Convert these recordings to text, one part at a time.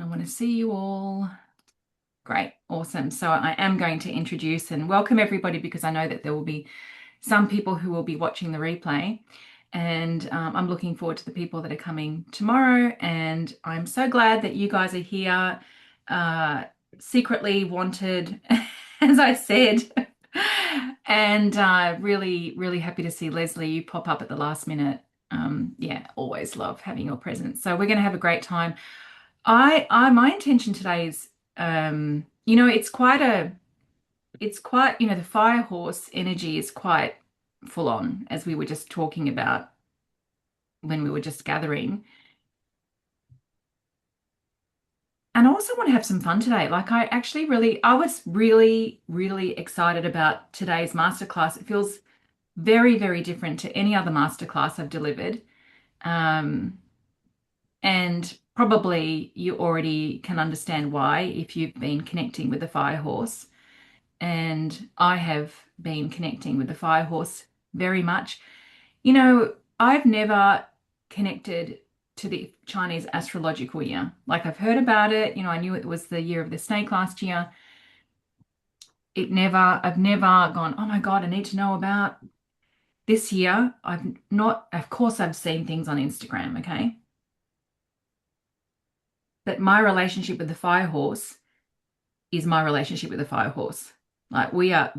and I want to see you all. Great, awesome. So I am going to introduce and welcome everybody because I know that there will be some people who will be watching the replay. And I'm looking forward to the people that are coming tomorrow. And I'm so glad that you guys are here, secretly wanted, as I said. And really, really happy to see Leslie, you pop up at the last minute. Yeah, always love having your presence. So we're going to have a great time. My intention today is, the fire horse energy is quite full on, as we were just talking about when we were just gathering. And I also want to have some fun today. Like I was really, really excited about today's masterclass. It feels very, very different to any other masterclass I've delivered. Um, and probably you already can understand why if you've been connecting with the fire horse. And I have been connecting with the fire horse very much. I've never connected to the Chinese astrological year. Like I've heard about it, I knew it was the year of the snake last year. I've never gone, oh my God, I need to know about this year. I've not, of course, I've seen things on Instagram, okay? But my relationship with the fire horse is my relationship with the fire horse. Like we are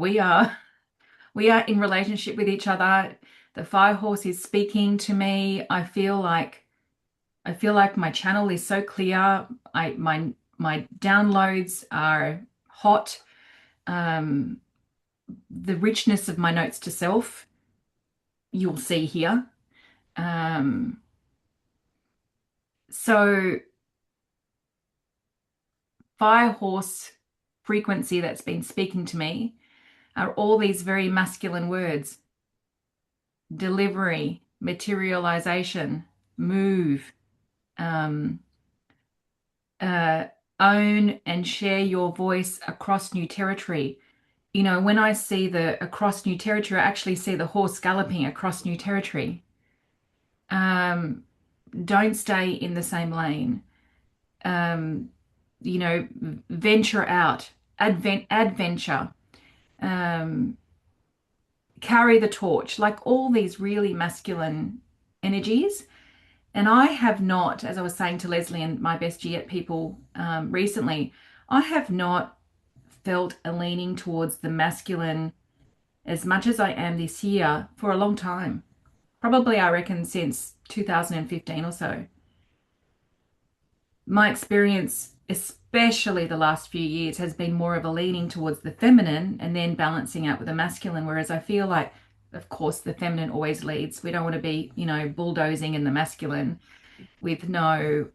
in relationship with each other. The fire horse is speaking to me. I feel like my channel is so clear. My downloads are hot. Um, the richness of my notes to self, you'll see here. Um, so fire horse frequency that's been speaking to me are all these very masculine words: delivery, materialization, move, um, uh, own and share your voice across new territory. When I see the across new territory, I actually see the horse galloping across new territory. Um, don't stay in the same lane. Um, venture out, adventure, um, carry the torch, like all these really masculine energies. And I have not, as I was saying to Leslie and my best yet people recently, I have not felt a leaning towards the masculine as much as I am this year for a long time. Probably, I reckon, since 2015 or so. My experience, especially the last few years, has been more of a leaning towards the feminine and then balancing out with the masculine. Whereas I feel like, of course, the feminine always leads. We don't want to be, bulldozing in the masculine with no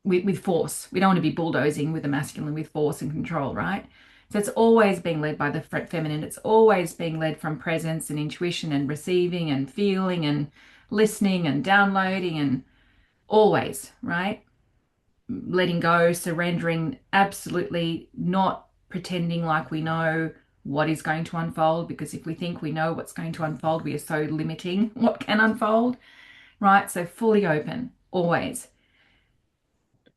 with force. We don't want to be bulldozing with the masculine with force and control, right? So it's always being led by the feminine. It's always being led from presence and intuition and receiving and feeling and listening and downloading and always, right? Letting go, surrendering, absolutely not pretending like we know what is going to unfold, because if we think we know what's going to unfold, we are so limiting what can unfold, right? So fully open, always.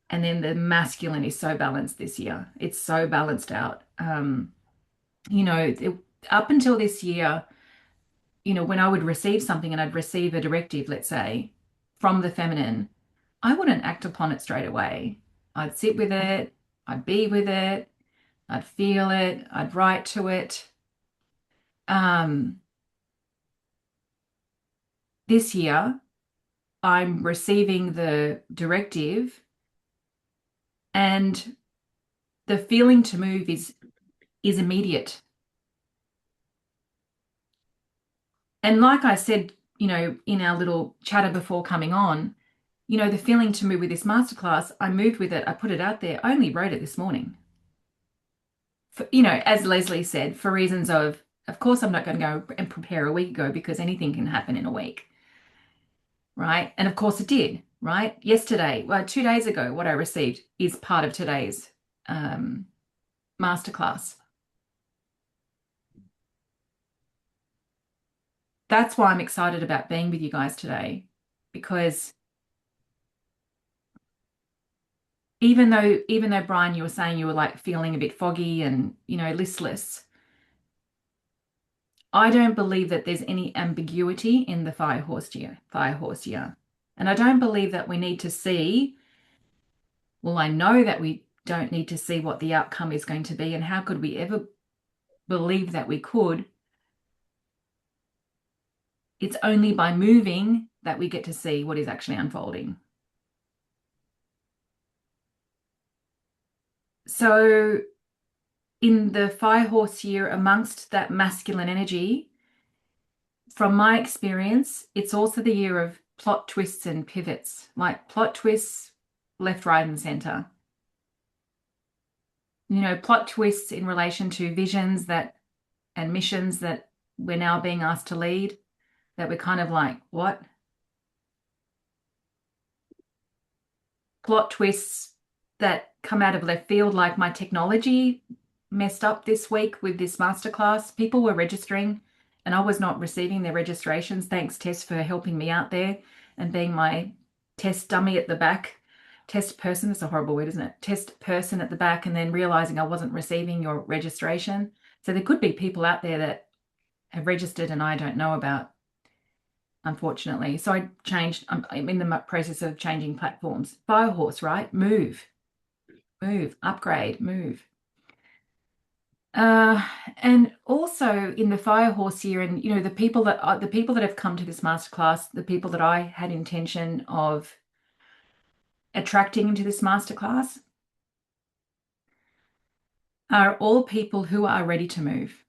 And then the masculine is so balanced this year. It's so balanced out. You know, it, Up until this year, when I would receive something and I'd receive a directive, let's say, from the feminine, I wouldn't act upon it straight away. I'd sit with it, I'd be with it, I'd feel it, I'd write to it. Um, this year, I'm receiving the directive, and the feeling to move is immediate. And like I said, in our little chatter before coming on, the feeling to move with this masterclass, I moved with it, I put it out there, I only wrote it this morning. As Leslie said, for reasons of course, I'm not going to go and prepare a week ago because anything can happen in a week, right? And of course it did, right? Yesterday, well, 2 days ago, what I received is part of today's masterclass. That's why I'm excited about being with you guys today, because even though Brian, you were saying you were like feeling a bit foggy and, listless, I don't believe that there's any ambiguity in the fire horse year. And I don't believe that we need to see, well, I know that we don't need to see what the outcome is going to be, and how could we ever believe that we could? It's only by moving that we get to see what is actually unfolding. So in the fire horse year, amongst that masculine energy, from my experience, it's also the year of plot twists and pivots, like plot twists left, right, and center. Plot twists in relation to visions that and missions that we're now being asked to lead, that we're kind of like, what? Plot twists that come out of left field, like my technology messed up this week with this masterclass. People were registering and I was not receiving their registrations. Thanks, Tess, for helping me out there and being my test dummy at the back. Test person, it's a horrible word, isn't it? Test person at the back, and then realizing I wasn't receiving your registration. So there could be people out there that have registered and I don't know about, unfortunately. So I changed, I'm in the process of changing platforms. Firehorse, right? Move, upgrade, move. Uh, and also in the fire horse year, and the people that have come to this masterclass, the people that I had intention of attracting into this masterclass, are all people who are ready to move,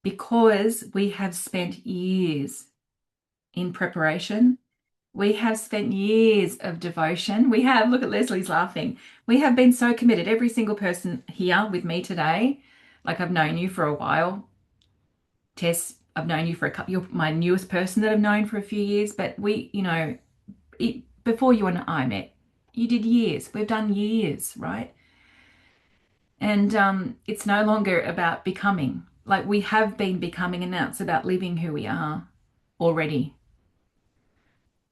because we have spent years in preparation. We have spent years of devotion. Look at Leslie's laughing. We have been so committed. Every single person here with me today, like I've known you for a while. Tess, I've known you for a couple, you're my newest person that I've known for a few years, but before you and I met, you did years. We've done years, right? And it's no longer about becoming. Like, we have been becoming, and now it's about living who we are already.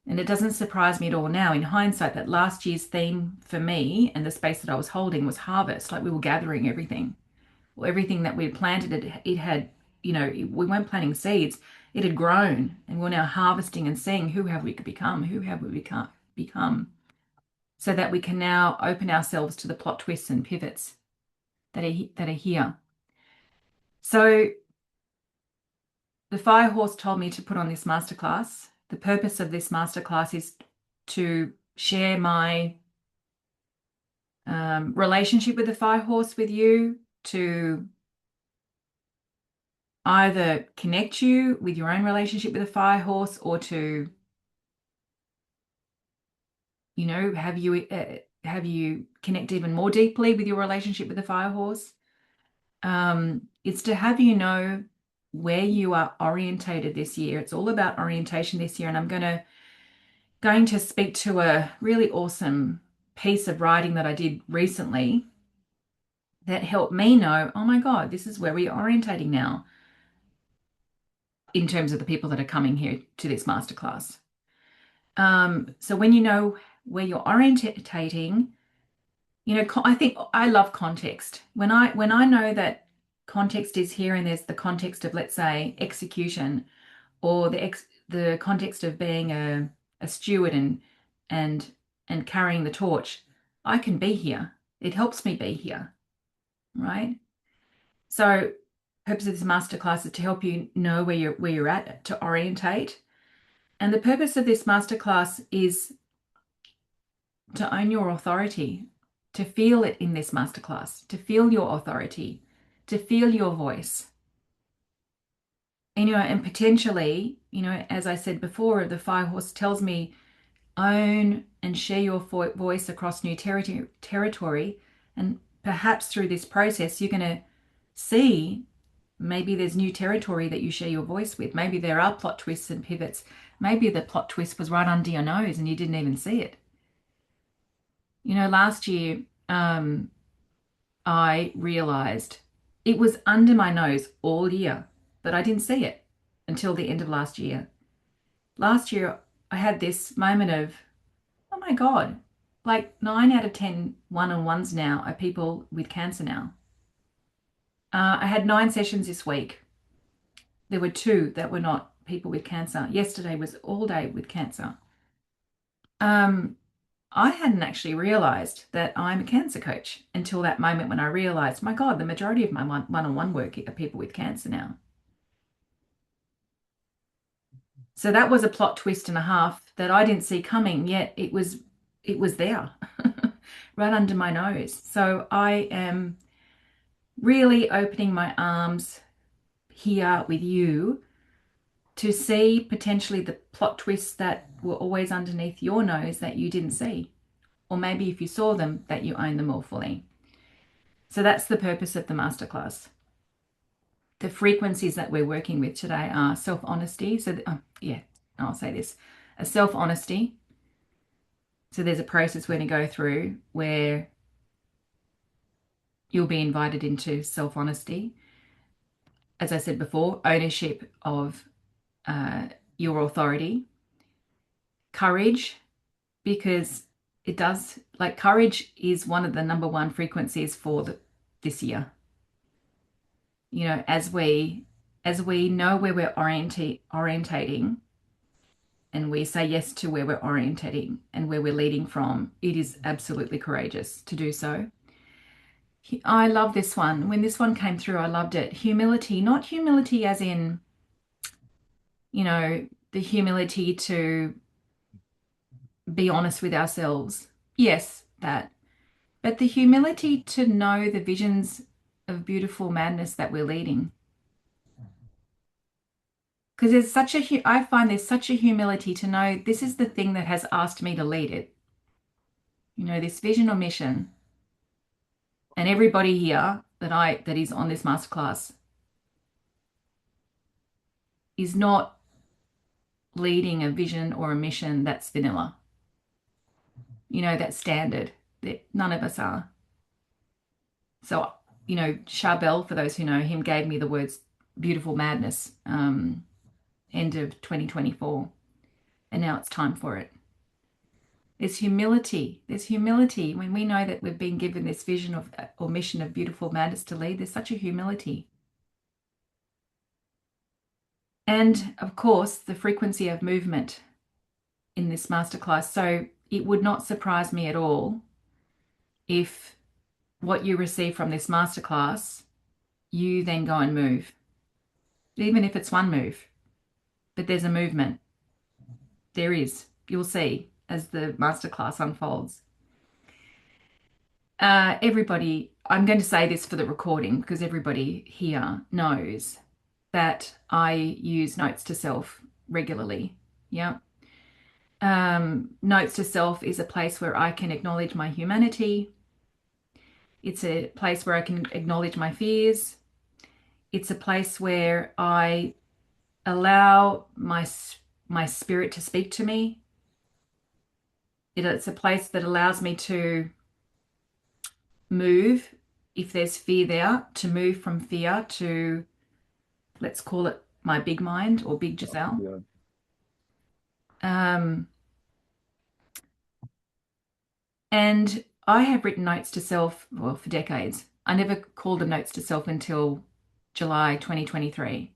And it doesn't surprise me at all now in hindsight that last year's theme for me and the space that I was holding was harvest. Like, we were gathering everything. Well, everything that we had planted, it had, we weren't planting seeds. It had grown, and we're now harvesting and seeing who have we become, become, so that we can now open ourselves to the plot twists and pivots that are here. So the fire horse told me to put on this masterclass. The purpose of this masterclass is to share my relationship with the fire horse with you, to either connect you with your own relationship with the fire horse, or to, have you connect even more deeply with your relationship with the fire horse. It's to have you know where you are orientated this year. It's all about orientation this year, and I'm going to speak to a really awesome piece of writing that I did recently that helped me know, oh my God, this is where we're orientating now, in terms of the people that are coming here to this masterclass. So when you know where you're orientating, I think I love context. When I know that context is here, and there's the context of, let's say, execution, or the context of being a steward and carrying the torch, I can be here. It helps me be here, right? So, purpose of this masterclass is to help you know where you're at, to orientate. And the purpose of this masterclass is to own your authority, to feel it in this masterclass, to feel your authority, to feel your voice. And potentially, as I said before, the fire horse tells me, own and share your voice across new territory. And perhaps through this process, you're going to see maybe there's new territory that you share your voice with. Maybe there are plot twists and pivots. Maybe the plot twist was right under your nose and you didn't even see it. Last year, I realized it was under my nose all year, but I didn't see it until the end of last year. Last year, I had this moment of, oh my God, like 9 out of 10 one-on-ones now are people with cancer now. I had 9 sessions this week. There were two that were not people with cancer. Yesterday was all day with cancer. Um, I hadn't actually realized that I'm a cancer coach until that moment when I realized, my God, the majority of my one-on-one work are people with cancer now. So that was a plot twist and a half that I didn't see coming, yet it was there right under my nose. So I am really opening my arms here with you to see potentially the plot twists that were always underneath your nose that you didn't see. Or maybe if you saw them, that you own them more fully. So that's the purpose of the masterclass. The frequencies that we're working with today are self-honesty. So, yeah, I'll say this, a self-honesty. So there's a process we're going to go through where you'll be invited into self-honesty. As I said before, ownership of your authority, courage, because it does, like, courage is one of the number one frequencies for this year. You know, as we know where we're orientating, and we say yes to where we're orientating and where we're leading from, it is absolutely courageous to do so. I love this one. When this one came through, I loved it. Humility, not humility as in, the humility to be honest with ourselves. Yes, that. But the humility to know the visions of beautiful madness that we're leading. Because I find there's such a humility to know this is the thing that has asked me to lead it. This vision or mission. And everybody here that is on this masterclass is not leading a vision or a mission that's vanilla. That's standard. That none of us are. So, Charbel, for those who know him, gave me the words beautiful madness, end of 2024. And now it's time for it. There's humility. There's humility when we know that we've been given this vision of or mission of beautiful madness to lead. There's such a humility. And of course, the frequency of movement in this masterclass. So it would not surprise me at all if what you receive from this masterclass, you then go and move. Even if it's one move, but there's a movement. There is. You'll see as the masterclass unfolds. Everybody, I'm going to say this for the recording because everybody here knows that I use notes to self regularly. Yeah. Notes to self is a place where I can acknowledge my humanity. It's a place where I can acknowledge my fears. It's a place where I allow my spirit to speak to me. It's a place that allows me to move, if there's fear there, to move from fear to, let's call it my big mind or big Giselle. Yeah. And I have written notes to self, well, for decades. I never called them notes to self until July 2023.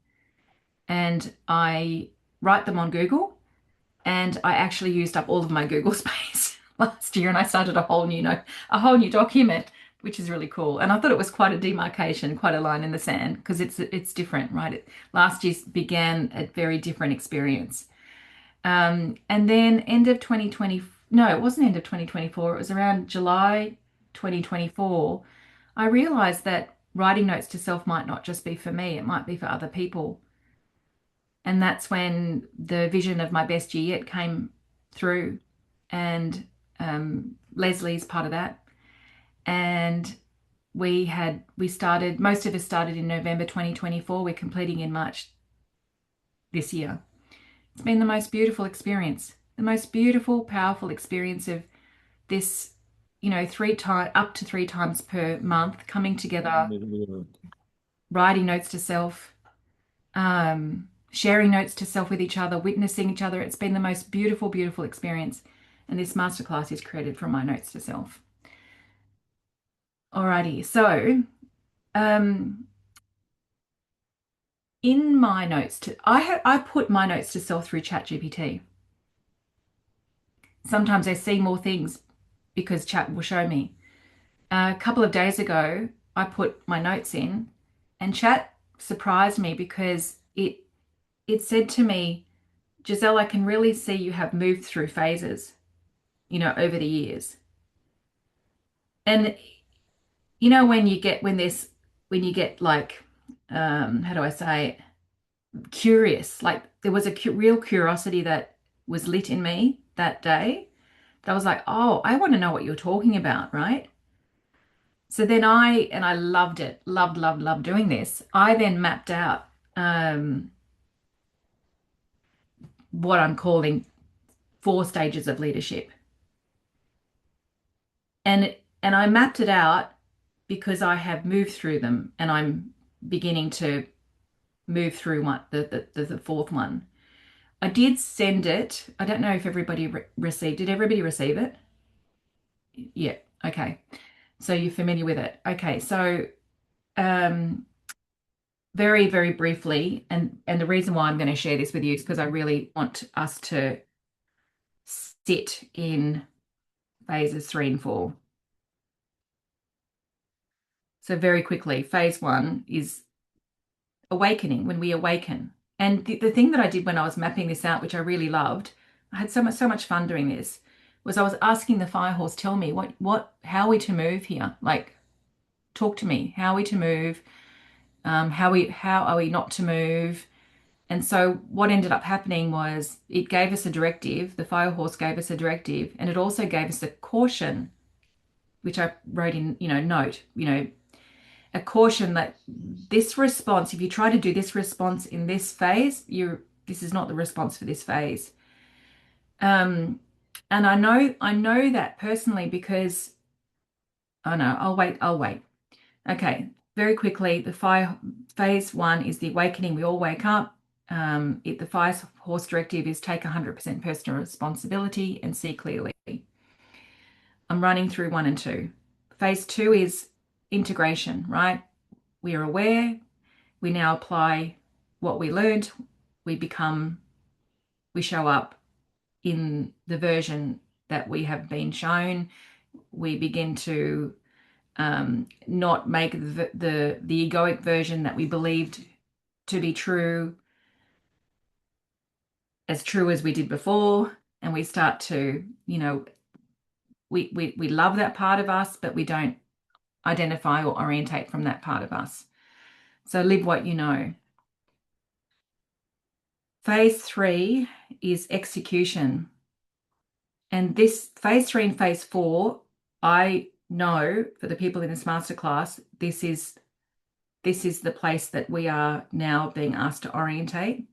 And I write them on Google, and I actually used up all of my Google space last year, and I started a whole new document, which is really cool. And I thought it was quite a demarcation, quite a line in the sand, because it's different, right? Last year began a very different experience. And then end of 2020, no, it wasn't end of 2024. It was around July 2024. I realized that writing notes to self might not just be for me, it might be for other people. And that's when the vision of my best year yet came through. And Leslie's part of that. And most of us started in November 2024. We're completing in March this year. It's been the most beautiful experience, the most beautiful, powerful experience of this, up to 3 times per month coming together, writing notes to self, sharing notes to self with each other, witnessing each other. It's been the most beautiful, beautiful experience. And this masterclass is created from my notes to self. Alrighty, so in my notes to I put my notes to self through ChatGPT. Sometimes I see more things because chat will show me. A couple of days ago, I put my notes in, and chat surprised me because it said to me, Giselle, I can really see you have moved through phases, over the years. And when you get like, how do I say it? Curious, like there was a real curiosity that was lit in me that day. That was like, oh, I want to know what you're talking about, right? So then I loved it, loved doing this. I then mapped out what I'm calling 4 stages of leadership. And I mapped it out because I have moved through them and I'm beginning to move through the fourth one. I did send it. I don't know if everybody received. Did everybody receive it? Yeah. Okay. So you're familiar with it. Okay. So um, very, very briefly, and the reason why I'm going to share this with you is because I really want us to sit in phases 3 and 4. So very quickly, phase 1 is awakening, when we awaken. And the thing that I did when I was mapping this out, which I really loved, I had so much fun doing this, was I was asking the fire horse, tell me how are we to move here? Like, talk to me. How are we to move? How are we not to move? And so what ended up happening was it gave us a directive. The fire horse gave us a directive, and it also gave us a caution, which I wrote in, note, a caution that this response, if you try to do this response in this phase, this is not the response for this phase. And I know that personally because I'll wait. Okay, very quickly, phase 1 is the awakening. We all wake up. The fire horse directive is take 100% personal responsibility and see clearly. I'm running through 1 and 2. Phase 2 is integration, right? We are aware. We now apply what we learned. We show up in the version that we have been shown. We begin to not make the egoic version that we believed to be true as we did before, and we start to, we love that part of us, but we don't identify or orientate from that part of us. So live what you know. Phase 3 is execution. And this phase 3 and phase 4, I know for the people in this masterclass, this is the place that we are now being asked to orientate.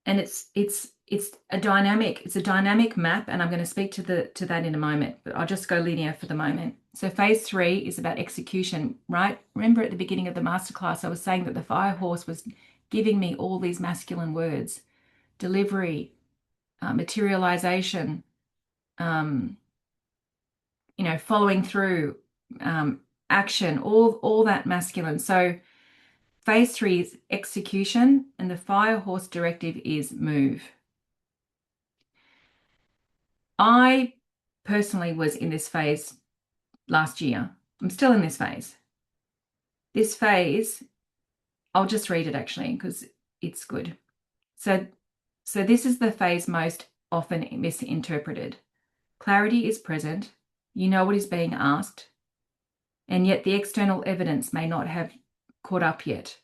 And it's a dynamic map, and I'm going to speak to that in a moment, but I'll just go linear for the moment. So phase 3 is about execution, right? Remember at the beginning of the masterclass, I was saying that the fire horse was giving me all these masculine words: delivery, materialisation, following through, action, all that masculine. So phase 3 is execution, and the fire horse directive is move. I personally was in this phase last year. I'm still in this phase. This phase, I'll just read it actually because it's good. So this is the phase most often misinterpreted. Clarity is present. You know what is being asked, and yet the external evidence may not have caught up yet.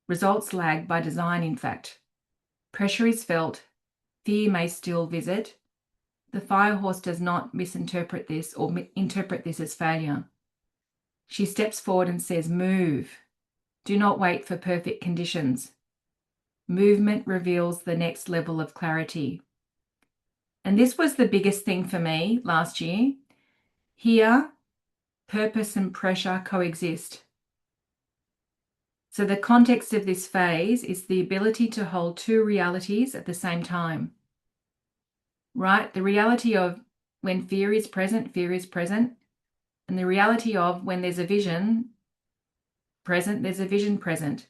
Results lag by design, in fact. Pressure is felt. Fear may still visit. The fire horse does not misinterpret this or interpret this as failure. She steps forward and says, move. Do not wait for perfect conditions. Movement reveals the next level of clarity. And this was the biggest thing for me last year. Here, purpose and pressure coexist. So the context of this phase is the ability to hold 2 realities at the same time. right? The reality of when fear is present, fear is present. And the reality of when there's a vision present, there's a vision present.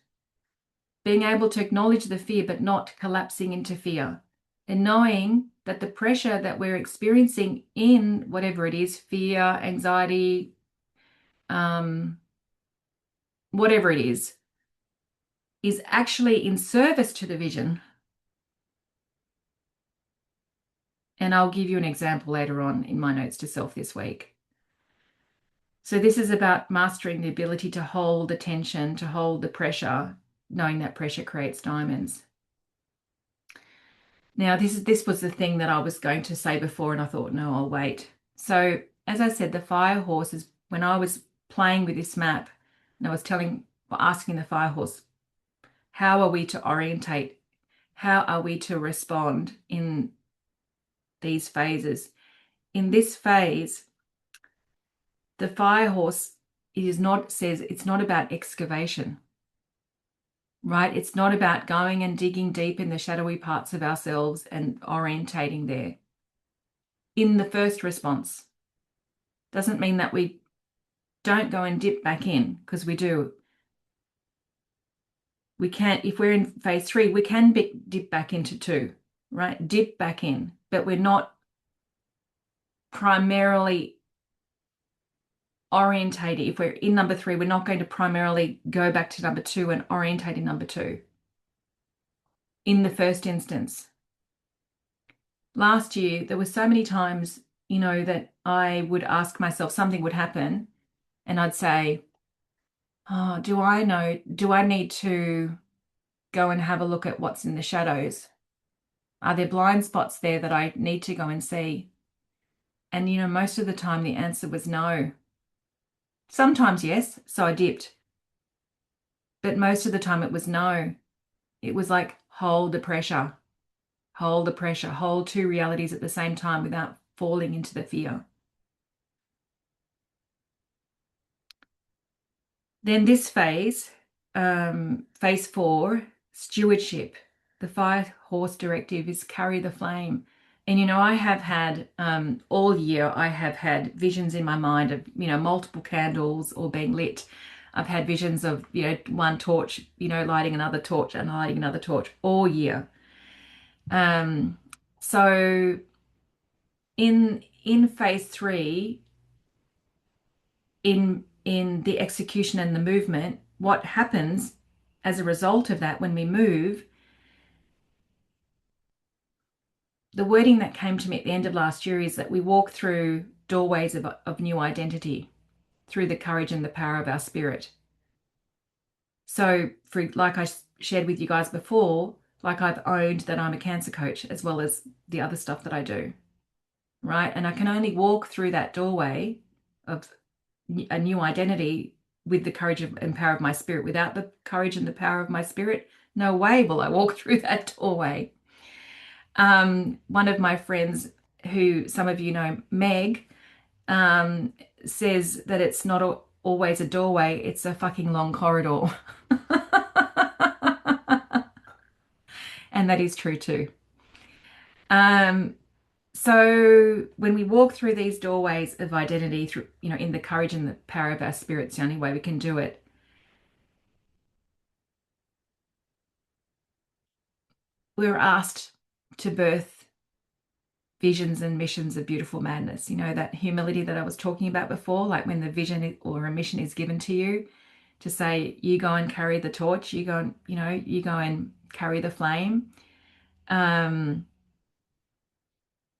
Being able to acknowledge the fear, but not collapsing into fear. And knowing that the pressure that we're experiencing in whatever it is, fear, anxiety, whatever it is actually in service to the vision. And I'll give you an example later on in my notes to self this week. So this is about mastering the ability to hold the tension, to hold the pressure, knowing that pressure creates diamonds. Now, this was the thing that I was going to say before, and I thought, no, I'll wait. So, as I said, the fire horse is when I was playing with this map, and I was asking the fire horse, how are we to orientate? How are we to respond in these phases? In this phase, the fire horse says it's not about excavation, right? It's not about going and digging deep in the shadowy parts of ourselves and orientating there. In the first response, doesn't mean that we don't go and dip back in, because we do. We can't, if we're in phase 3, we can dip back into 2, right? Dip back in, but we're not primarily orientated. If we're in number 3, we're not going to primarily go back to number 2 and orientate in number 2 in the first instance. Last year, there were so many times, that I would ask myself, something would happen, and I'd say, oh, do I need to go and have a look at what's in the shadows? Are there blind spots there that I need to go and see? And, most of the time the answer was no. Sometimes yes, so I dipped. But most of the time it was no. It was like, hold the pressure, hold 2 realities at the same time without falling into the fear. Then this phase 4, stewardship. The fire horse directive is carry the flame. And, I have had, all year, I have had visions in my mind of, multiple candles all being lit. I've had visions of, one torch, lighting another torch and lighting another torch all year. So in phase 3, in the execution and the movement, what happens as a result of that when we move, the wording that came to me at the end of last year is that we walk through doorways of new identity through the courage and the power of our spirit. So like I shared with you guys before, like I've owned that I'm a cancer coach as well as the other stuff that I do, right? And I can only walk through that doorway of a new identity with the courage and power of my spirit. Without the courage and the power of my spirit, no way will I walk through that doorway. One of my friends, who some of you know, Meg, says that it's not always a doorway, it's a fucking long corridor. And that is true too. So when we walk through these doorways of identity through, in the courage and the power of our spirit, it's the only way we can do it. We're asked to birth visions and missions of beautiful madness. That humility that I was talking about before, like when the vision or a mission is given to you, to say, you go and carry the torch, you go and, you go and carry the flame.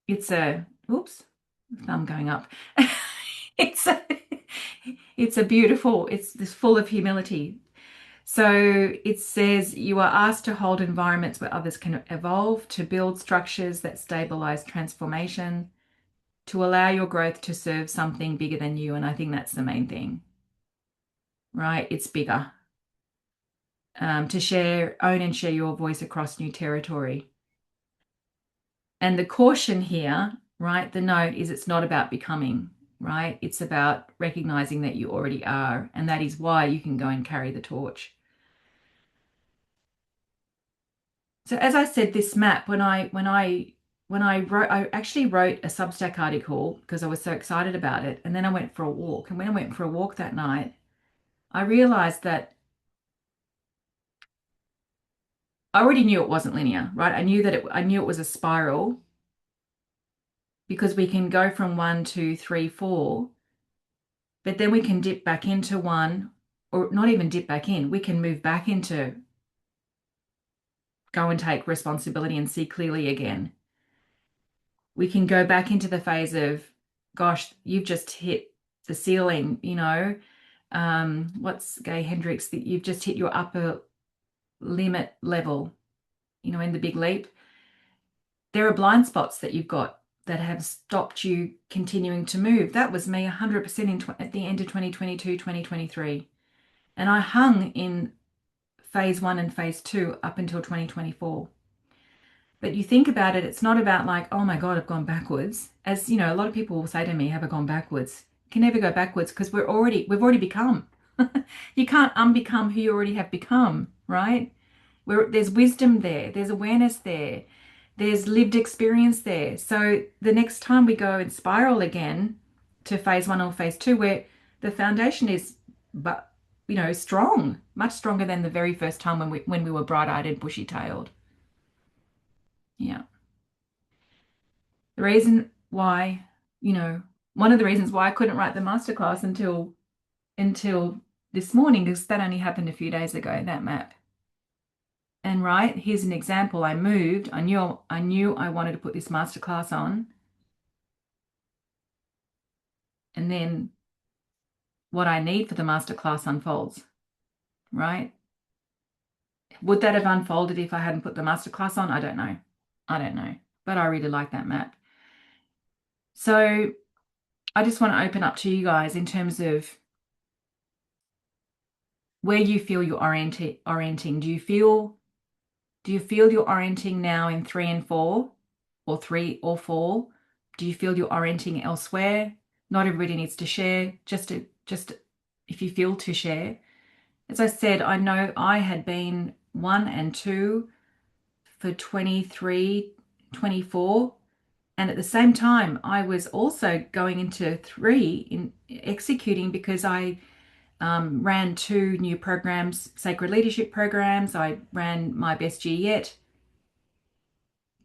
It's a, oops, thumb going up. It's a beautiful, it's this full of humility. So it says you are asked to hold environments where others can evolve, to build structures that stabilize transformation, to allow your growth to serve something bigger than you. And I think that's the main thing, right? It's bigger. To own and share your voice across new territory. And the caution here, right? The note is it's not about becoming, right? It's about recognizing that you already are. And that is why you can go and carry the torch. So as I said, this map, when I I actually wrote a Substack article because I was so excited about it. And then I went for a walk. And when I went for a walk that night, I realized that I already knew it wasn't linear, right? I knew it was a spiral because we can go from one, two, three, four, but then we can dip back into one, or not even dip back in. We can move back into go and take responsibility and see clearly again. We can go back into the phase of, gosh, you've just hit the ceiling, what's Gay Hendricks, that you've just hit your upper limit level, in the big leap. There are blind spots that you've got that have stopped you continuing to move. That was me 100% at the end of 2022, 2023. And I hung in phase one and phase two up until 2024. But you think about it, it's not about like, oh my God, I've gone backwards. As you know, a lot of people will say to me, have I gone backwards? You can never go backwards because we've already become. You can't unbecome who you already have become, right? There's wisdom there, there's awareness there, there's lived experience there. So the next time we go and spiral again to phase one or phase two, where the foundation is, but strong, much stronger than the very first time when we were bright-eyed and bushy-tailed. Yeah. The reason why, one of the reasons why I couldn't write the masterclass until this morning is that only happened a few days ago, that map. And right, here's an example. I moved. I knew I wanted to put this masterclass on. And then what I need for the masterclass unfolds, right? Would that have unfolded if I hadn't put the masterclass on? I don't know. But I really like that map. So I just want to open up to you guys in terms of where you feel you're orienting. Do you feel you're orienting now in 3 and 4, or 3 or 4? Do you feel you're orienting elsewhere? Not everybody needs to share, just if you feel to share. As I said, I know I had been 1 and 2 for 23, 24. And at the same time, I was also going into 3 in executing because I ran 2 new programs, sacred leadership programs. I ran my best year yet.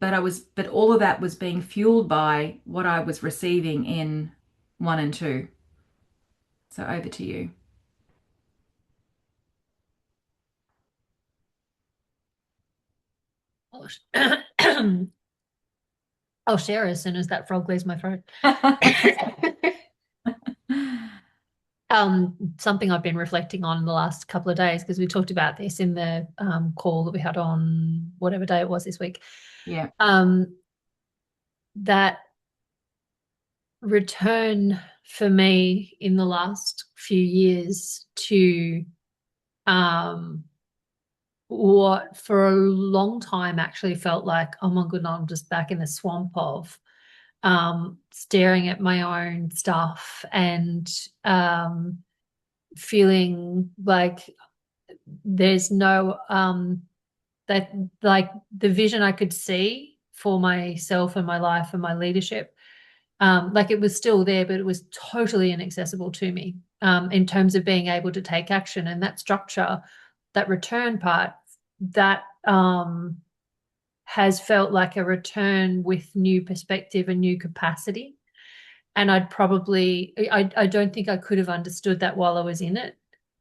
But all of that was being fueled by what I was receiving in 1 and 2. So over to you. I'll share as soon as that frog leaves my throat. Something I've been reflecting on the last couple of days, because we talked about this in the call that we had on whatever day it was this week. Yeah. That return for me in the last few years to what for a long time actually felt like, oh my goodness, I'm just back in the swamp of staring at my own stuff and feeling like there's no that like the vision I could see for myself and my life and my leadership, like it was still there, but it was totally inaccessible to me in terms of being able to take action. And that structure, that return part, that has felt like a return with new perspective and new capacity. And I don't think I could have understood that while I was in it,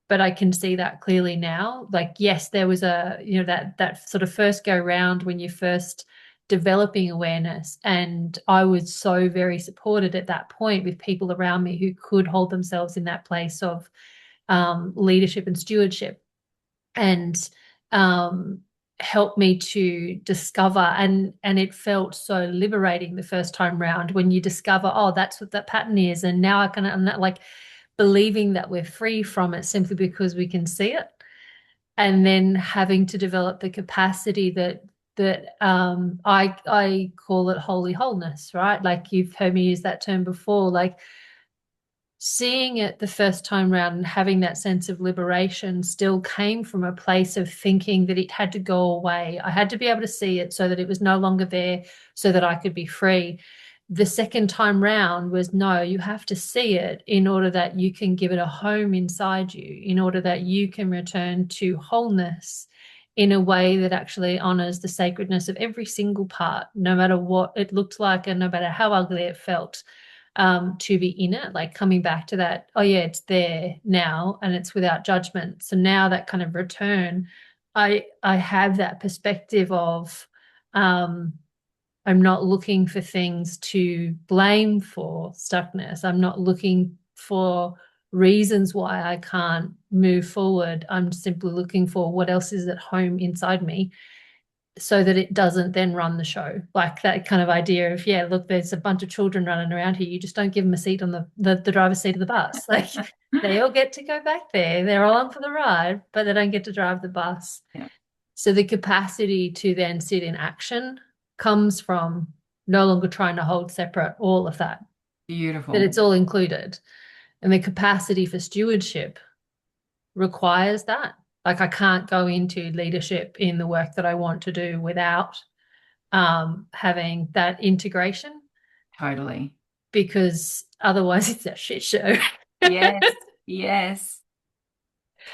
but I can see that clearly now. Like, yes, there was that sort of first go round when you first developing awareness. And I was so very supported at that point with people around me who could hold themselves in that place of leadership and stewardship, and help me to discover, and it felt so liberating the first time round when you discover, oh, that's what that pattern is, and now I'm not like believing that we're free from it simply because we can see it, and then having to develop the capacity that I call it holy wholeness, right? Like you've heard me use that term before, like seeing it the first time round and having that sense of liberation still came from a place of thinking that it had to go away. I had to be able to see it so that it was no longer there, so that I could be free. The second time round was no, you have to see it in order that you can give it a home inside you, in order that you can return to wholeness in a way that actually honors the sacredness of every single part, no matter what it looked like and no matter how ugly it felt, to be in it, like coming back to that, oh yeah, it's there now and it's without judgment. So now that kind of return, I have that perspective of I'm not looking for things to blame for stuckness. I'm not looking for reasons why I can't move forward. I'm simply looking for what else is at home inside me so that it doesn't then run the show. Like that kind of idea of, yeah, look, there's a bunch of children running around here. You just don't give them a seat on the driver's seat of the bus. Like they all get to go back there. They're along for the ride, but they don't get to drive the bus. Yeah. So the capacity to then sit in action comes from no longer trying to hold separate all of that, that Beautiful. it's all included. And the capacity for stewardship requires that. Like I can't go into leadership in the work that I want to do without having that integration, Totally. because otherwise it's a shit show. Yes. Yes.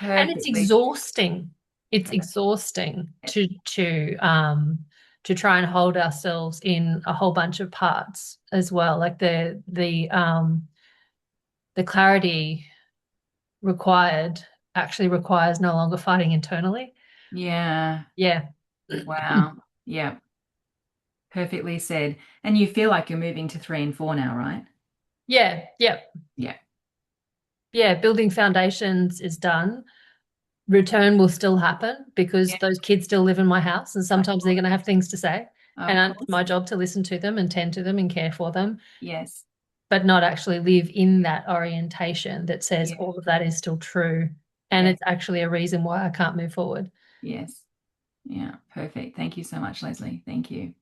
And it's Perfectly. exhausting. It's exhausting to try and hold ourselves in a whole bunch of parts as well. Like the clarity required actually requires no longer fighting internally. Yeah. Yeah. Wow. Yeah. Perfectly said. And you feel like you're moving to 3 and 4 now, right? Yeah. Yeah. Yeah. Yeah. Building foundations is done. Return will still happen because Yeah. those kids still live in my house and Of sometimes they're course. going to have things to say. Of And it's course. my job to listen to them and tend to them and care for them, Yes. but not actually live in that orientation that says Yeah. all of that is still true. And Yeah. it's actually a reason why I can't move forward. Yes. Yeah. Perfect. Thank you so much, Leslie. Thank you.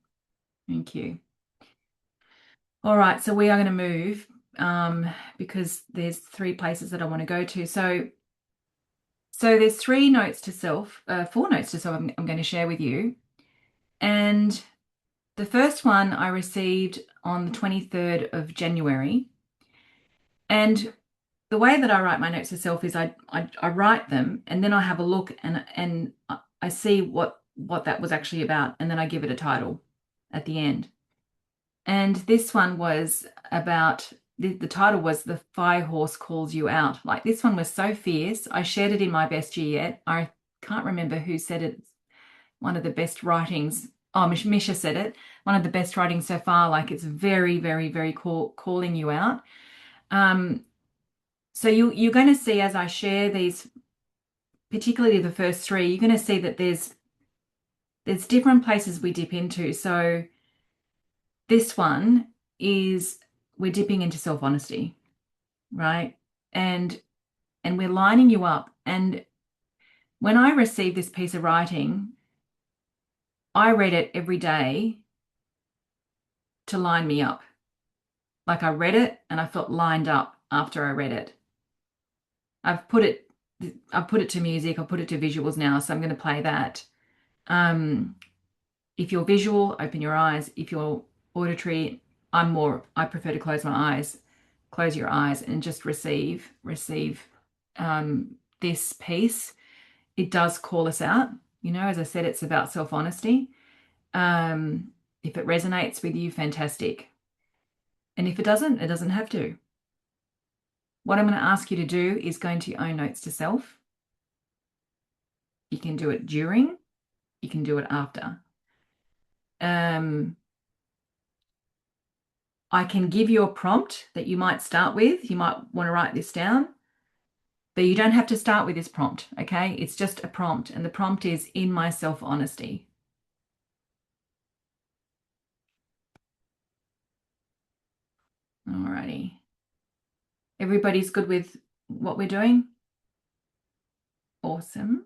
Thank you. All right. So we are going to move because there's 3 places that I want to go to. So there's 3 notes to self, 4 notes to self I'm going to share with you. And the first one I received on the 23rd of January. And the way that I write my notes to self is I write them and then I have a look and I see what that was actually about, and then I give it a title at the end. And this one was about the title was The Fire Horse Calls You Out. Like this one was so fierce. I shared it in my best year yet. I can't remember who said it. One of the best writings. Oh, Misha said it. One of the best writings so far. Like it's very, very, very calling you out. So you're going to see as I share these, particularly the first 3, you're going to see that there's different places we dip into. So this one is we're dipping into self-honesty, right? And we're lining you up. And when I received this piece of writing, I read it every day to line me up. Like I read it and I felt lined up after I read it. I've put it I've put it to music, I've put it to visuals now, so I'm going to play that. If you're visual, open your eyes. If you're auditory, I prefer to close my eyes. Close your eyes and just receive this piece. It does call us out. You know, as I said, it's about self-honesty. If it resonates with you, fantastic. And if it doesn't have to. What I'm going to ask you to do is go into your own notes to self. You can do it during, you can do it after. I can give you a prompt that you might start with. You might want to write this down, but you don't have to start with this prompt, okay? It's just a prompt, and the prompt is in my self-honesty. Alrighty. Everybody's good with what we're doing? Awesome.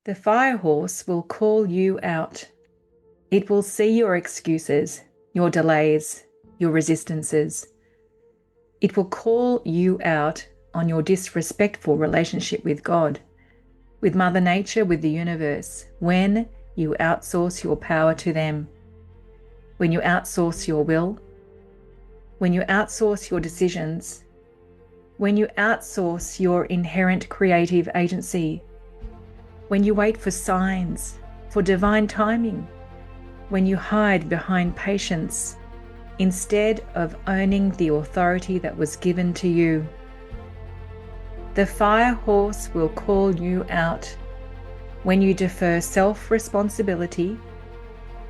The fire horse will call you out. It will see your excuses, your delays, your resistances. It will call you out on your disrespectful relationship with God, with Mother Nature, with the universe, when you outsource your power to them, when you outsource your will, when you outsource your decisions, when you outsource your inherent creative agency, when you wait for signs, for divine timing, when you hide behind patience instead of owning the authority that was given to you. The fire horse will call you out when you defer self-responsibility,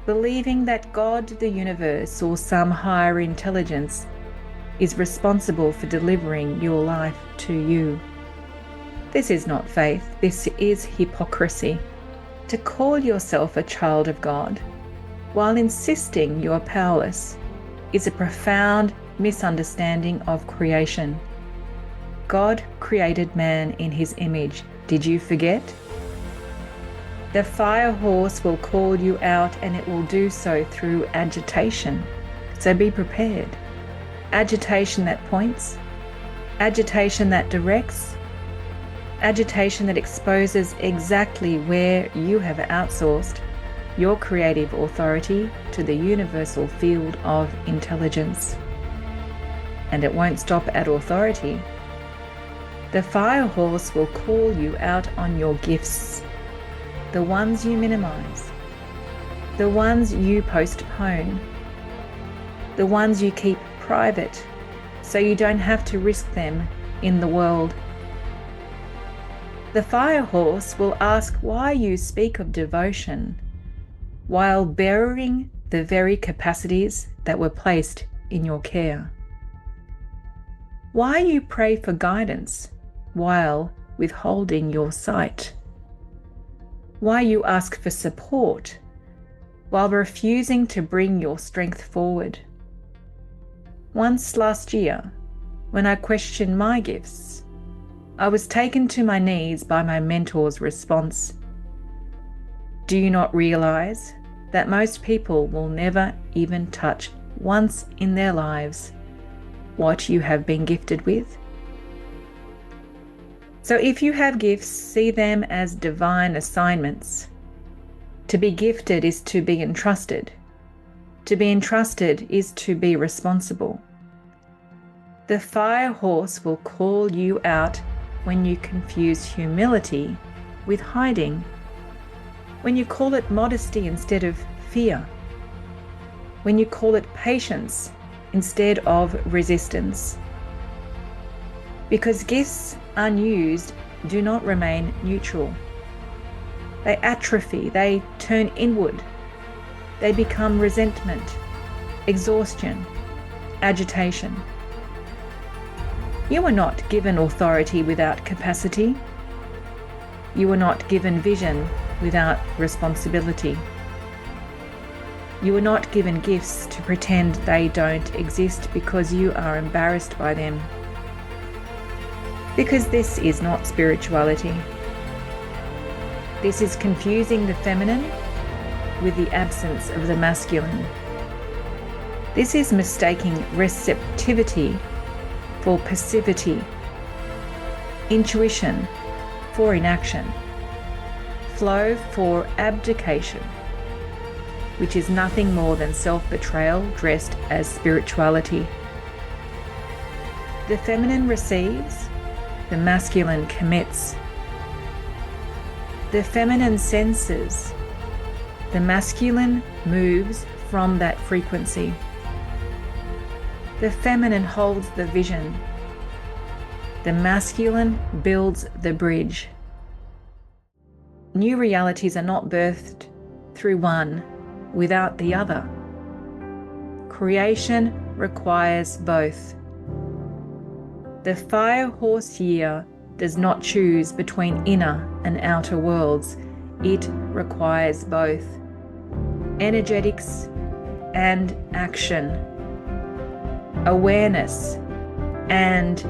believing that God, the universe, or some higher intelligence is responsible for delivering your life to you. This is not faith, this is hypocrisy. To call yourself a child of God while insisting you are powerless is a profound misunderstanding of creation. God created man in his image. Did you forget? The fire horse will call you out, and it will do so through agitation. So be prepared. Agitation that points, agitation that directs, agitation that exposes exactly where you have outsourced your creative authority to the universal field of intelligence. And it won't stop at authority. The fire horse will call you out on your gifts, the ones you minimize, the ones you postpone, the ones you keep private so you don't have to risk them in the world. The fire horse will ask why you speak of devotion while burying the very capacities that were placed in your care. Why you pray for guidance while withholding your sight. Why you ask for support while refusing to bring your strength forward. Once last year, when I questioned my gifts, I was taken to my knees by my mentor's response. Do you not realize that most people will never even touch once in their lives what you have been gifted with? So if you have gifts, see them as divine assignments. To be gifted is to be entrusted. To be entrusted is to be responsible. The fire horse will call you out when you confuse humility with hiding, when you call it modesty instead of fear, when you call it patience instead of resistance. Because gifts unused do not remain neutral. They atrophy, they turn inward, they become resentment, exhaustion, agitation. You are not given authority without capacity. You are not given vision without responsibility. You are not given gifts to pretend they don't exist because you are embarrassed by them. Because this is not spirituality. This is confusing the feminine with the absence of the masculine. This is mistaking receptivity for passivity, intuition for inaction, flow for abdication, which is nothing more than self-betrayal dressed as spirituality. The feminine receives, the masculine commits. The feminine senses, the masculine moves from that frequency. The feminine holds the vision. The masculine builds the bridge. New realities are not birthed through one without the other. Creation requires both. The fire horse year does not choose between inner and outer worlds. It requires both energetics and action, awareness and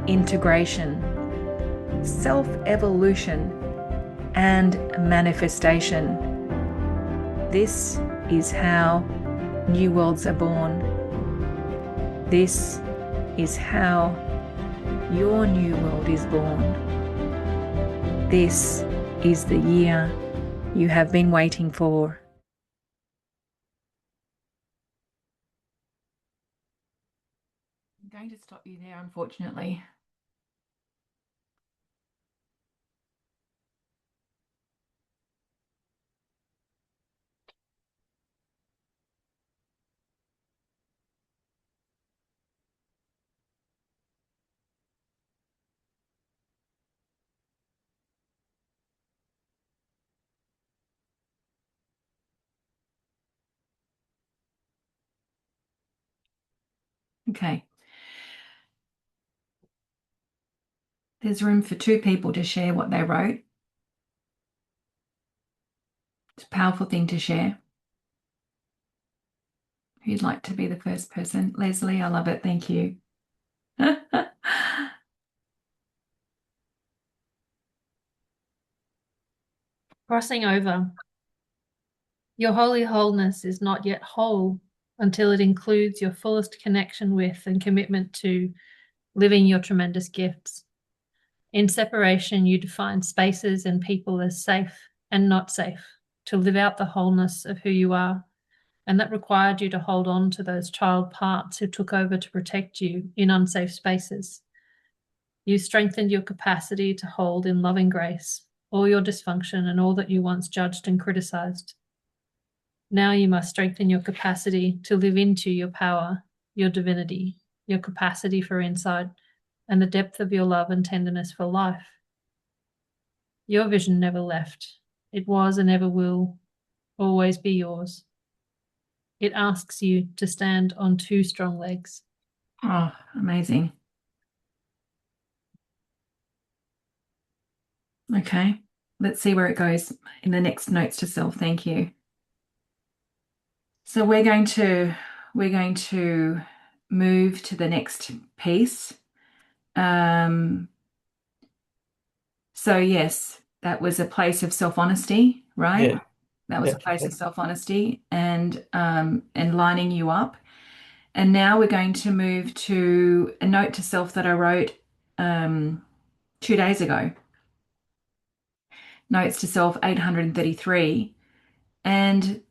integration, self-evolution and manifestation. This is how new worlds are born. This is how your new world is born. This is the year you have been waiting for. I'm going to stop you there, unfortunately. Okay. There's room for two people to share what they wrote. It's a powerful thing to share. Who'd like to be the first person? Leslie, I love it. Thank you. Crossing over. Your holy wholeness is not yet whole until it includes your fullest connection with and commitment to living your tremendous gifts. In separation, you define spaces and people as safe and not safe to live out the wholeness of who you are. And that required you to hold on to those child parts who took over to protect you in unsafe spaces. You strengthened your capacity to hold in loving grace all your dysfunction and all that you once judged and criticized. Now you must strengthen your capacity to live into your power, your divinity, your capacity for insight, and the depth of your love and tenderness for life. Your vision never left. It was and ever will always be yours. It asks you to stand on two strong legs. Oh, amazing. Okay, let's see where it goes in the next notes to self. Thank you. So we're going to move to the next piece. So yes, that was a place of self-honesty, right? Yeah. That was Yeah. a place of self-honesty and lining you up. And now we're going to move to a note to self that I wrote 2 days ago. Notes to self 833. And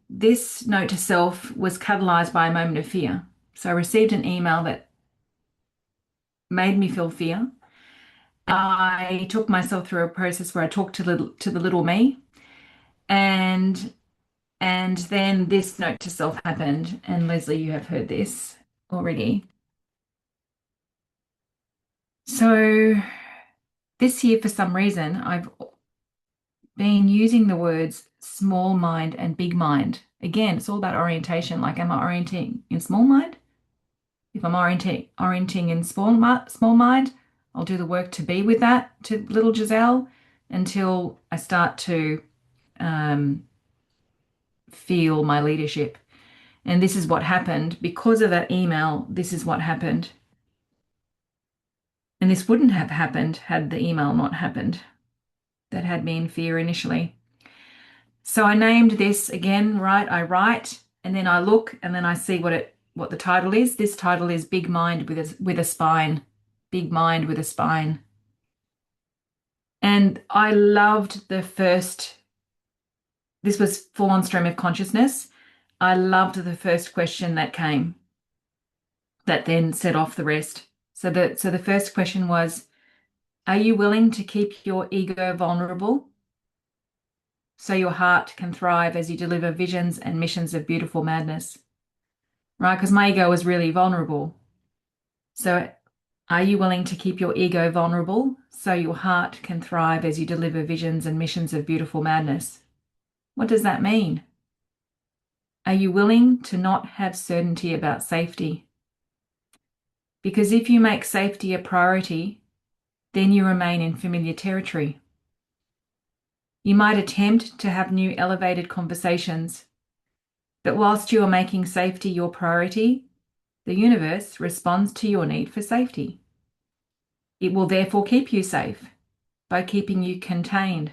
this note to self was catalyzed by a moment of fear. So I received an email that made me feel fear. I took myself through a process where I talked to the little me, and then this note to self happened. And Leslie, you have heard this already. So this year, for some reason, I've been using the words small mind and big mind. Again, it's all about orientation. Like, am I orienting in small mind? If I'm orienting in small mind, I'll do the work to be with that, to little Giselle, until I start to feel my leadership. And this is what happened. Because of that email, this is what happened. And this wouldn't have happened had the email not happened. That had me in fear initially. So I named this again, right? I write and then I look and then I see what the title is. This title is Big Mind with a Spine. Big Mind with a Spine. And I loved this was full on stream of consciousness. I loved the first question that came that then set off the rest. So the first question was, are you willing to keep your ego vulnerable so your heart can thrive as you deliver visions and missions of beautiful madness? Right? Because my ego was really vulnerable. So are you willing to keep your ego vulnerable so your heart can thrive as you deliver visions and missions of beautiful madness? What does that mean? Are you willing to not have certainty about safety? Because if you make safety a priority, then you remain in familiar territory. You might attempt to have new elevated conversations, but whilst you are making safety your priority, the universe responds to your need for safety. It will therefore keep you safe by keeping you contained,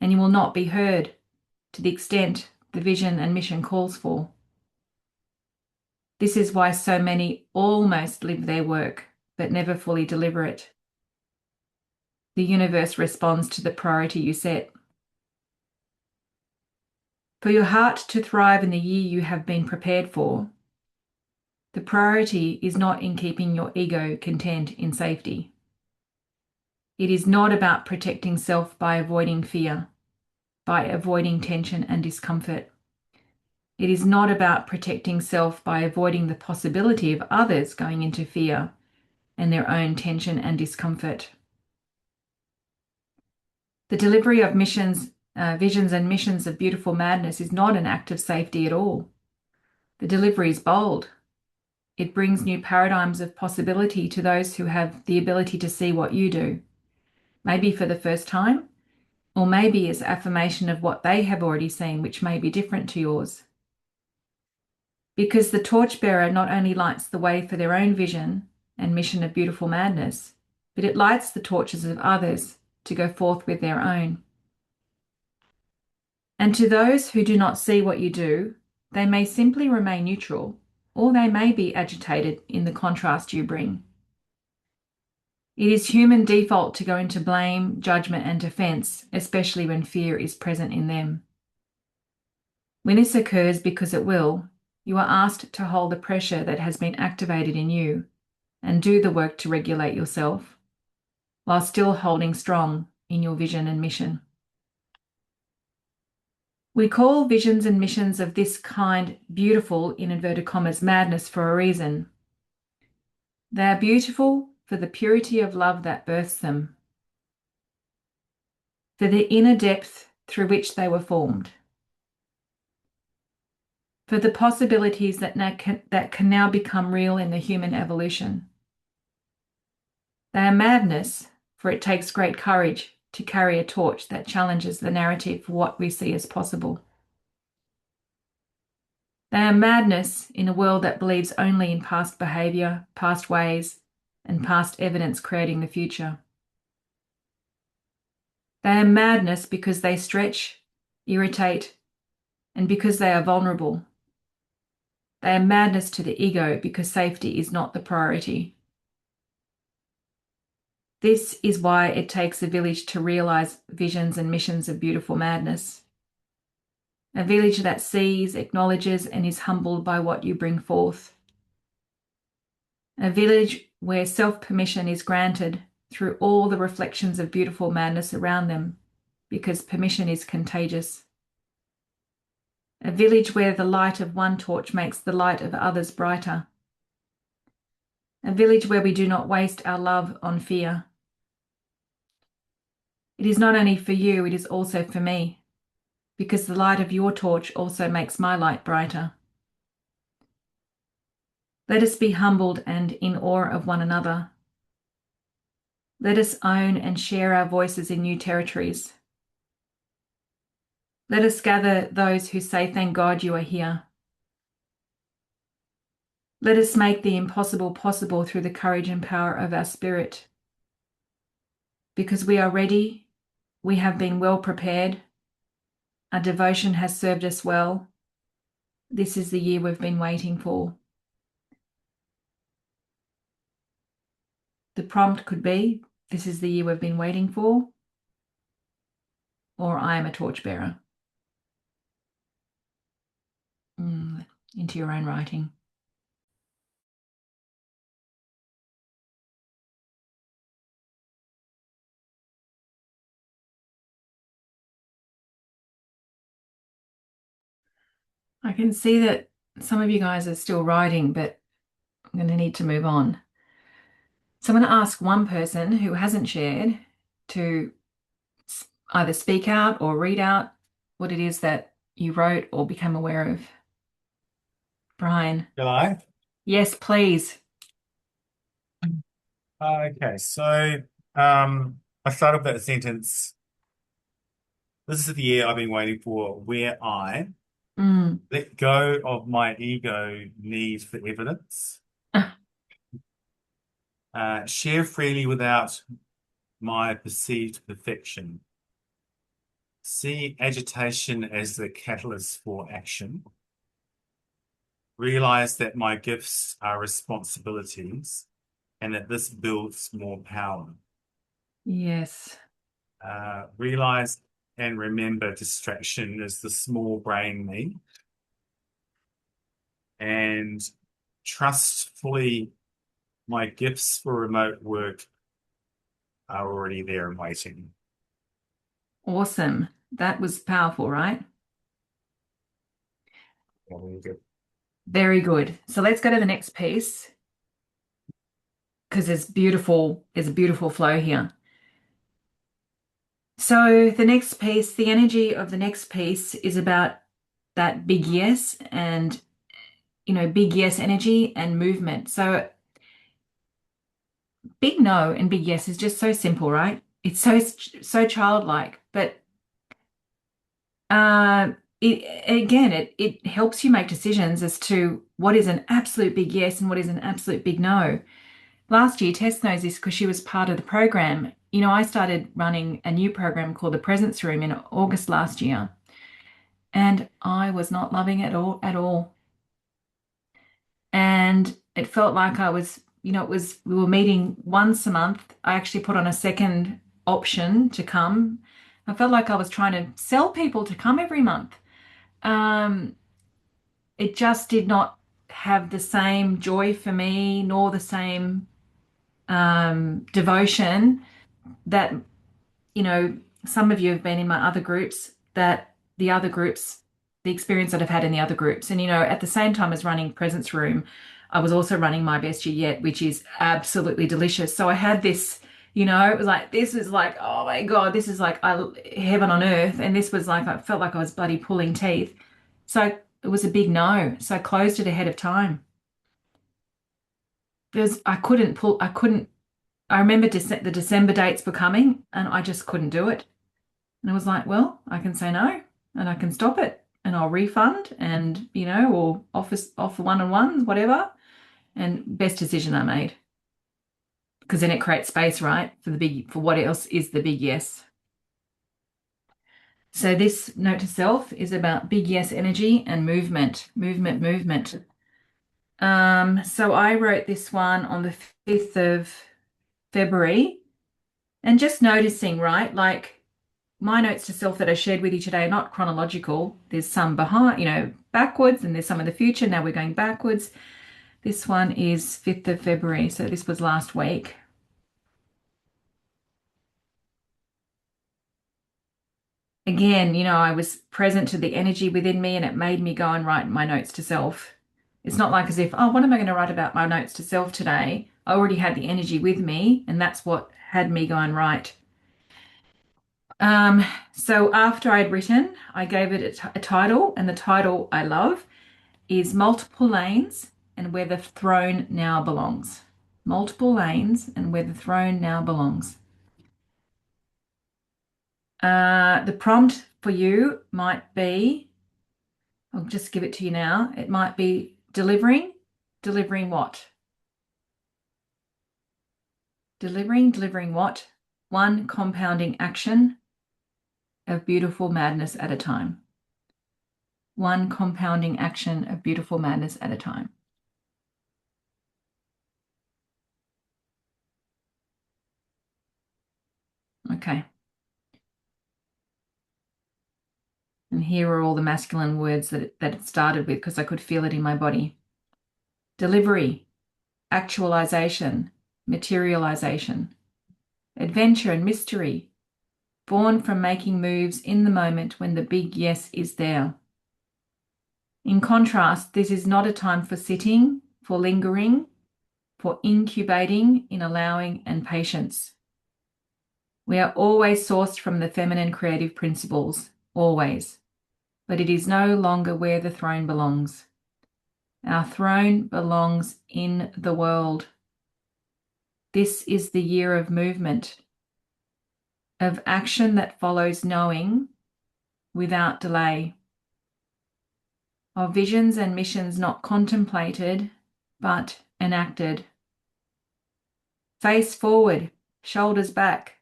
and you will not be heard to the extent the vision and mission calls for. This is why so many almost live their work, but never fully deliver it. The universe responds to the priority you set. For your heart to thrive in the year you have been prepared for, the priority is not in keeping your ego content in safety. It is not about protecting self by avoiding fear, by avoiding tension and discomfort. It is not about protecting self by avoiding the possibility of others going into fear and their own tension and discomfort. The delivery of visions and missions of beautiful madness is not an act of safety at all. The delivery is bold. It brings new paradigms of possibility to those who have the ability to see what you do, maybe for the first time, or maybe as affirmation of what they have already seen, which may be different to yours. Because the torchbearer not only lights the way for their own vision and mission of beautiful madness, but it lights the torches of others to go forth with their own. And to those who do not see what you do, they may simply remain neutral, or they may be agitated in the contrast you bring. It is human default to go into blame, judgment, and defense, especially when fear is present in them. When this occurs, because it will, you are asked to hold the pressure that has been activated in you and do the work to regulate yourself, while still holding strong in your vision and mission. We call visions and missions of this kind beautiful, in inverted commas, madness for a reason. They are beautiful for the purity of love that births them, for the inner depth through which they were formed, for the possibilities that can now become real in the human evolution. They are madness, for it takes great courage to carry a torch that challenges the narrative for what we see as possible. They are madness in a world that believes only in past behaviour, past ways, and past evidence creating the future. They are madness because they stretch, irritate, and because they are vulnerable. They are madness to the ego because safety is not the priority. This is why it takes a village to realise visions and missions of beautiful madness. A village that sees, acknowledges, and is humbled by what you bring forth. A village where self-permission is granted through all the reflections of beautiful madness around them, because permission is contagious. A village where the light of one torch makes the light of others brighter. A village where we do not waste our love on fear. It is not only for you, it is also for me, because the light of your torch also makes my light brighter. Let us be humbled and in awe of one another. Let us own and share our voices in new territories. Let us gather those who say, thank God you are here. Let us make the impossible possible through the courage and power of our spirit. Because we are ready, we have been well prepared, our devotion has served us well. This is the year we've been waiting for. The prompt could be, this is the year we've been waiting for, or I am a torchbearer. Into your own writing. I can see that some of you guys are still writing, but I'm going to need to move on. So I'm going to ask one person who hasn't shared to either speak out or read out what it is that you wrote or became aware of. Brian. Shall I? Yes, please. Okay, so I start off that sentence. This is the year I've been waiting for, where I let go of my ego need for evidence, share freely without my perceived perfection, see agitation as the catalyst for action, Realize that my gifts are responsibilities and that this builds more power. Yes. Realize and remember distraction is the small brain me. And trust fully my gifts for remote work are already there and waiting. Awesome. That was powerful, right? Very good. Very good. So let's go to the next piece because there's a beautiful flow here. So the next piece, the energy of the next piece is about that big yes and, big yes energy and movement. So big no and big yes is just so simple, right? It's so childlike, but it helps you make decisions as to what is an absolute big yes and what is an absolute big no. Last year, Tess knows this because she was part of the program. I started running a new program called the Presence Room in August last year, and I was not loving it all at all. And it felt like we were meeting once a month. I actually put on a second option to come. I felt like I was trying to sell people to come every month. Um, it just did not have the same joy for me, nor the same devotion that, some of you have been in my other groups, the experience that I've had in the other groups. And, at the same time as running Presence Room, I was also running My Best Year Yet, which is absolutely delicious. So I had this, it was like, this is like, oh my God, this is like heaven on earth. And this was like, I felt like I was bloody pulling teeth. So it was a big no. So I closed it ahead of time. I remember the December dates were coming and I just couldn't do it. And I was like, well, I can say no and I can stop it and I'll refund and, or offer one-on-ones, whatever. And best decision I made. Because then it creates space, right? For what else is the big yes. So this note to self is about big yes energy and movement. So I wrote this one on the 5th of February and just noticing, right? Like my notes to self that I shared with you today are not chronological. There's some behind, backwards, and there's some in the future. Now we're going backwards. This one is 5th of February. So this was last week. Again, I was present to the energy within me and it made me go and write my notes to self. It's not like as if, oh, what am I going to write about my notes to self today? I already had the energy with me and that's what had me go and write. So after I'd written, I gave it a title, and the title I love is Multiple Lanes and Where the Throne Now Belongs. Multiple Lanes and Where the Throne Now Belongs. The prompt for you might be, I'll just give it to you now. It might be delivering what? Delivering what? One compounding action of beautiful madness at a time. One compounding action of beautiful madness at a time. Okay. And here are all the masculine words that it started with because I could feel it in my body. Delivery, actualization, materialization, adventure and mystery, born from making moves in the moment when the big yes is there. In contrast, this is not a time for sitting, for lingering, for incubating in allowing and patience. We are always sourced from the feminine creative principles, always. But it is no longer where the throne belongs. Our throne belongs in the world. This is the year of movement, of action that follows knowing without delay, of visions and missions not contemplated, but enacted. Face forward, shoulders back,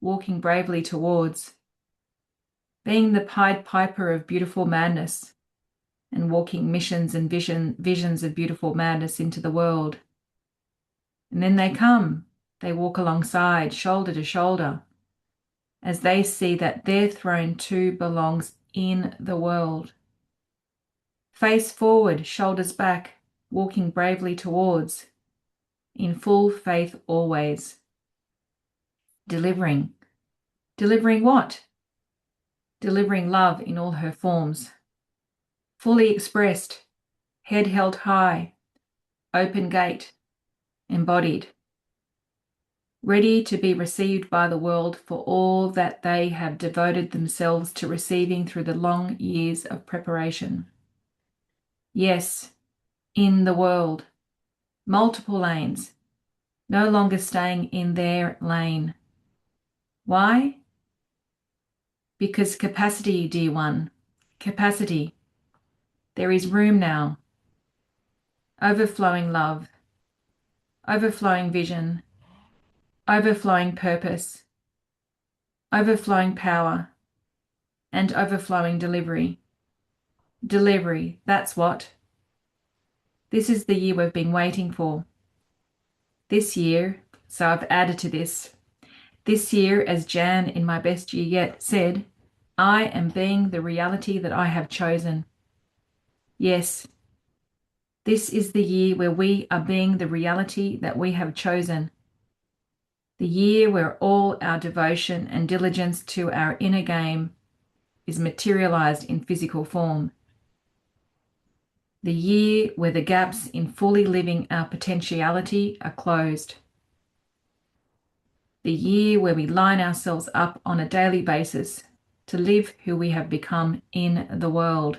walking bravely towards, being the Pied Piper of beautiful madness and walking missions and visions of beautiful madness into the world. And then they come, they walk alongside, shoulder to shoulder, as they see that their throne too belongs in the world. Face forward, shoulders back, walking bravely towards, in full faith always. Delivering. Delivering what? Delivering love in all her forms. Fully expressed, head held high, open gate, embodied. Ready to be received by the world for all that they have devoted themselves to receiving through the long years of preparation. Yes, in the world, multiple lanes, no longer staying in their lane. Why? Because capacity, dear one, capacity. There is room now. Overflowing love, overflowing vision, overflowing purpose, overflowing power, and overflowing delivery. Delivery, that's what. This is the year we've been waiting for. This year, so I've added to this. This year, as Jan in My Best Year Yet said, I am being the reality that I have chosen. Yes, this is the year where we are being the reality that we have chosen. The year where all our devotion and diligence to our inner game is materialized in physical form. The year where the gaps in fully living our potentiality are closed. The year where we line ourselves up on a daily basis to live who we have become in the world.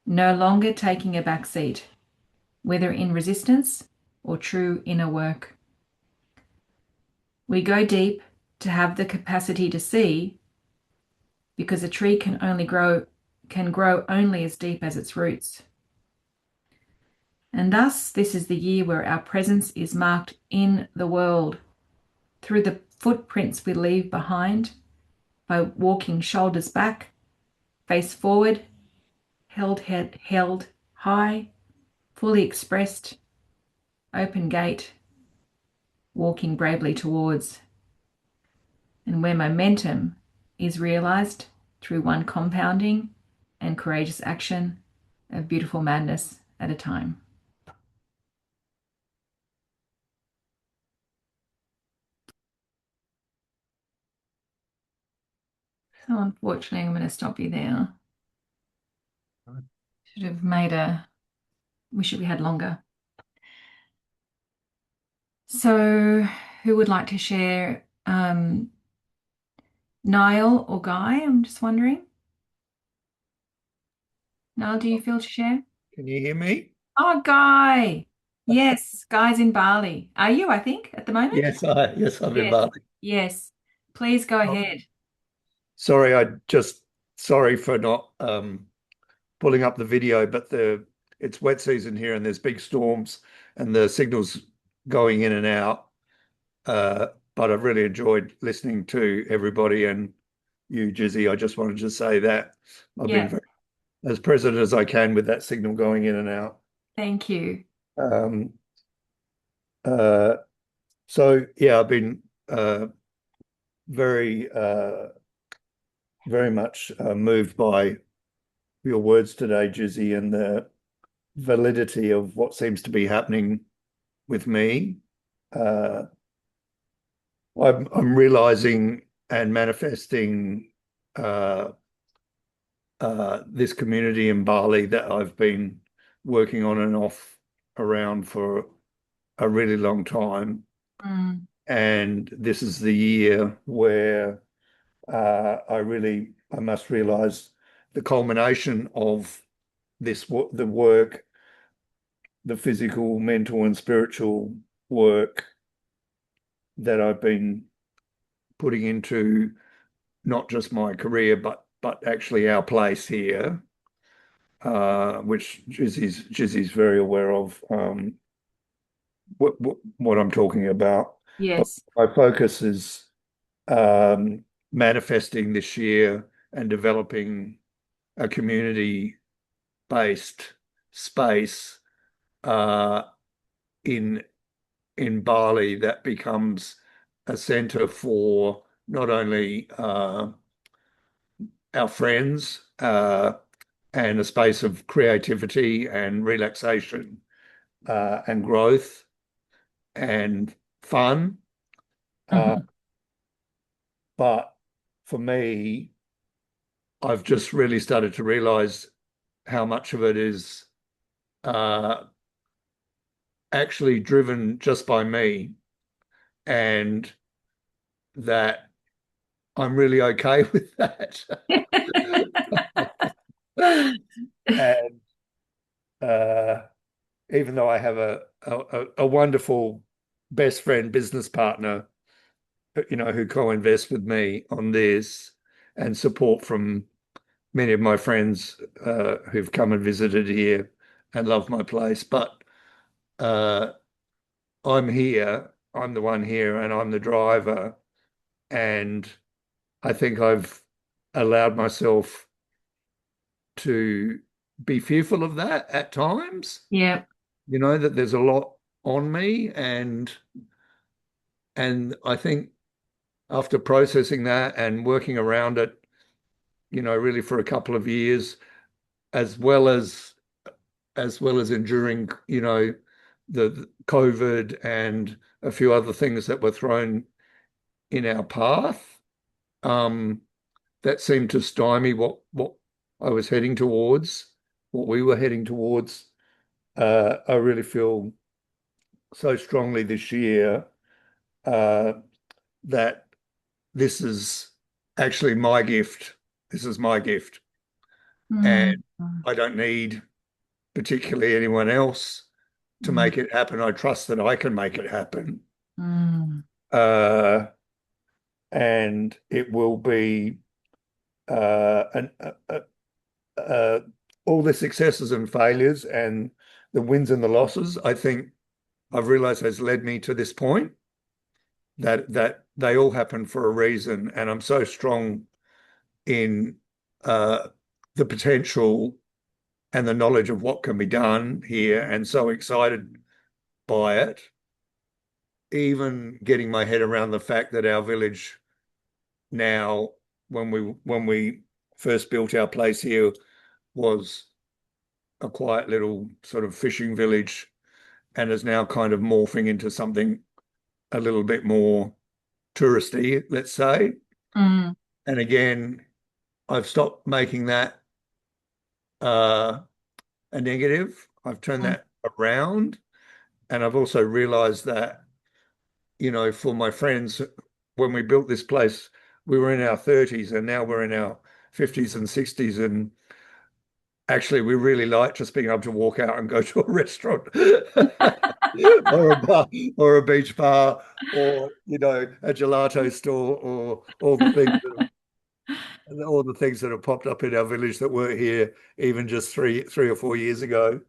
No longer taking a back seat, whether in resistance or true inner work. We go deep to have the capacity to see, because a tree can grow only as deep as its roots. And thus, this is the year where our presence is marked in the world through the footprints we leave behind by walking shoulders back, face forward, held head held high, fully expressed, open gate, walking bravely towards. And where momentum is realized through one compounding and courageous action of beautiful madness at a time. So unfortunately, I'm going to stop you there. Should have wish we had longer. So who would like to share? Niall or Guy? I'm just wondering. Niall, do you feel to share? Can you hear me? Oh, Guy. Yes, Guy's in Bali. Are you, I think, at the moment? Yes, I'm in Yes. Bali. Yes. Please go ahead. Sorry for not pulling up the video, but it's wet season here and there's big storms and the signal's going in and out. But I've really enjoyed listening to everybody and you, Jizzy. I just wanted to say that I've been very, as present as I can with that signal going in and out. Thank you. So yeah, I've been very much moved by your words today, Jizzy, and the validity of what seems to be happening with me. I'm realizing and manifesting this community in Bali that I've been working on and off around for a really long time. And this is the year where I must realize the culmination of the work, the physical, mental, and spiritual work that I've been putting into not just my career, but actually our place here, which Jizzy's very aware of what I'm talking about. Yes. My focus is manifesting this year and developing a community based space in Bali that becomes a center for not only our friends and a space of creativity and relaxation and growth and fun. But for me, I've just really started to realize how much of it is actually driven just by me, and that I'm really okay with that. And even though I have a wonderful best friend, business partner, who co-invests with me on this, and support from many of my friends who've come and visited here and love my place. But I'm here, I'm the one here, and I'm the driver. And I think I've allowed myself to be fearful of that at times. Yeah. That there's a lot on me, and I think after processing that and working around it, really for a couple of years, as well as enduring, the COVID and a few other things that were thrown in our path, that seemed to stymie what I was heading towards, what we were heading towards. I really feel so strongly this year that this is actually my gift. This is my gift. And I don't need particularly anyone else to make it happen. I trust that I can make it happen. And it will be all the successes and failures and the wins and the losses, I think I've realized has led me to this point, that they all happen for a reason. And I'm so strong in the potential and the knowledge of what can be done here, and so excited by it. Even getting my head around the fact that our village now, when we first built our place here, was a quiet little sort of fishing village, and is now kind of morphing into something a little bit more touristy, let's say. And again, I've stopped making that a negative. I've turned that around. And I've also realized that, for my friends, when we built this place, we were in our 30s, and now we're in our 50s and 60s. And actually, we really like just being able to walk out and go to a restaurant or a bar or a beach bar, or, a gelato store, or all the things that have popped up in our village that weren't here even just three or 4 years ago.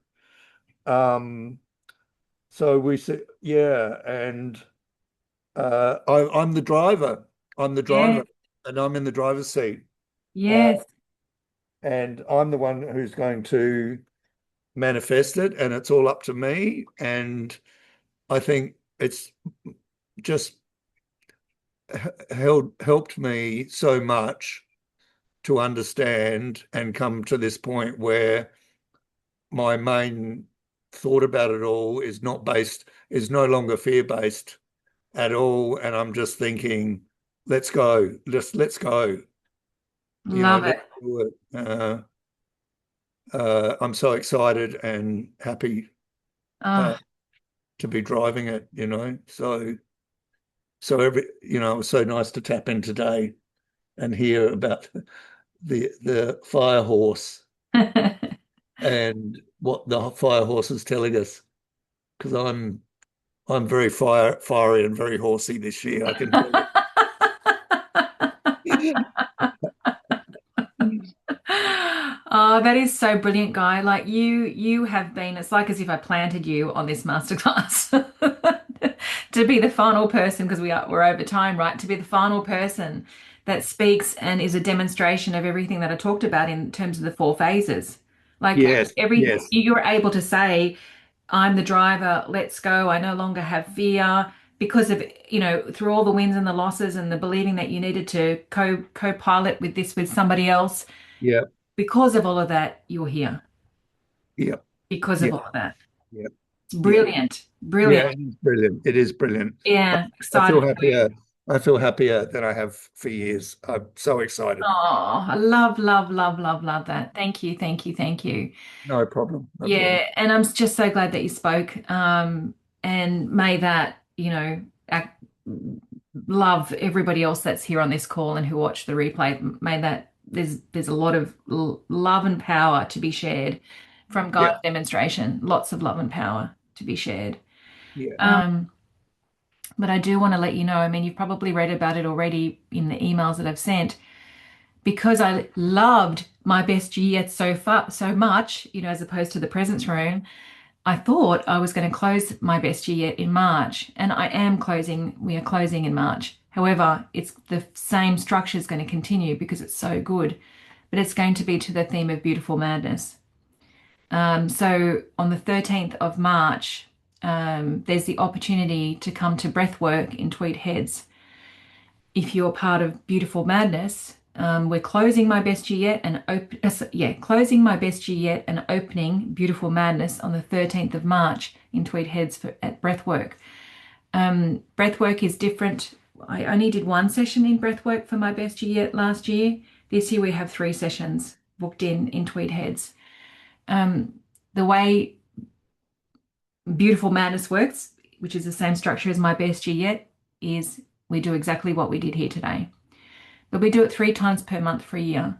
So we said, yeah, and I'm the driver. I'm the driver, and I'm in the driver's seat. Yes. And I'm the one who's going to manifest it, and it's all up to me. And I think it's just helped me so much to understand and come to this point where my main thought about it all is no longer fear-based at all. And I'm just thinking, let's go. Let's go. Love it. Let's do it. I'm so excited and happy to be driving it, So it was so nice to tap in today and hear about the fire horse and what the fire horse is telling us, because I'm very fiery and very horsey this year, I can tell you. Oh, that is so brilliant, Guy. Like you have been, it's like as if I planted you on this masterclass to be the final person, because we're over time, right? To be the final person that speaks and is a demonstration of everything that I talked about in terms of the 4 phases. Like Yes, yes, you're able to say, I'm the driver, let's go. I no longer have fear because of, through all the wins and the losses and the believing that you needed to co-pilot with this with somebody else. yeah, Because of all of that, you're here. yeah, Because yeah, of all of that. yeah, It's yeah. brilliant. Yeah, Brilliant. it is brilliant. It is brilliant. I, Yeah, I excited feel for you. happier. I feel happier than I have for years. I'm so excited. Oh, I love, love, love, love, love that. Thank you, thank you, thank you. No problem. No problem. Yeah, and I'm just so glad that you spoke. And may that, love everybody else that's here on this call and who watch the replay. May that there's a lot of love and power to be shared from Yeah, God's demonstration. Lots of love and power to be shared. yeah, But I do want to let you know, I mean, you've probably read about it already in the emails that I've sent. Because I loved my best year yet so far so much, as opposed to the presence room, I thought I was going to close my best year yet in March, and we are closing in March. However, it's the same structure is going to continue because it's so good, but it's going to be to the theme of beautiful madness. So on the 13th of March, there's the opportunity to come to breathwork in Tweed Heads. If you're part of Beautiful Madness, we're closing my best year yet and closing my best year yet and opening Beautiful Madness on the 13th of March in Tweed Heads at Breathwork. Breathwork is different. I only did one session in Breathwork for my best year yet last year. This year we have 3 sessions booked in Tweed Heads. The way Beautiful Madness works, which is the same structure as my best year yet, is we do exactly what we did here today. But we do it 3 times per month for a year.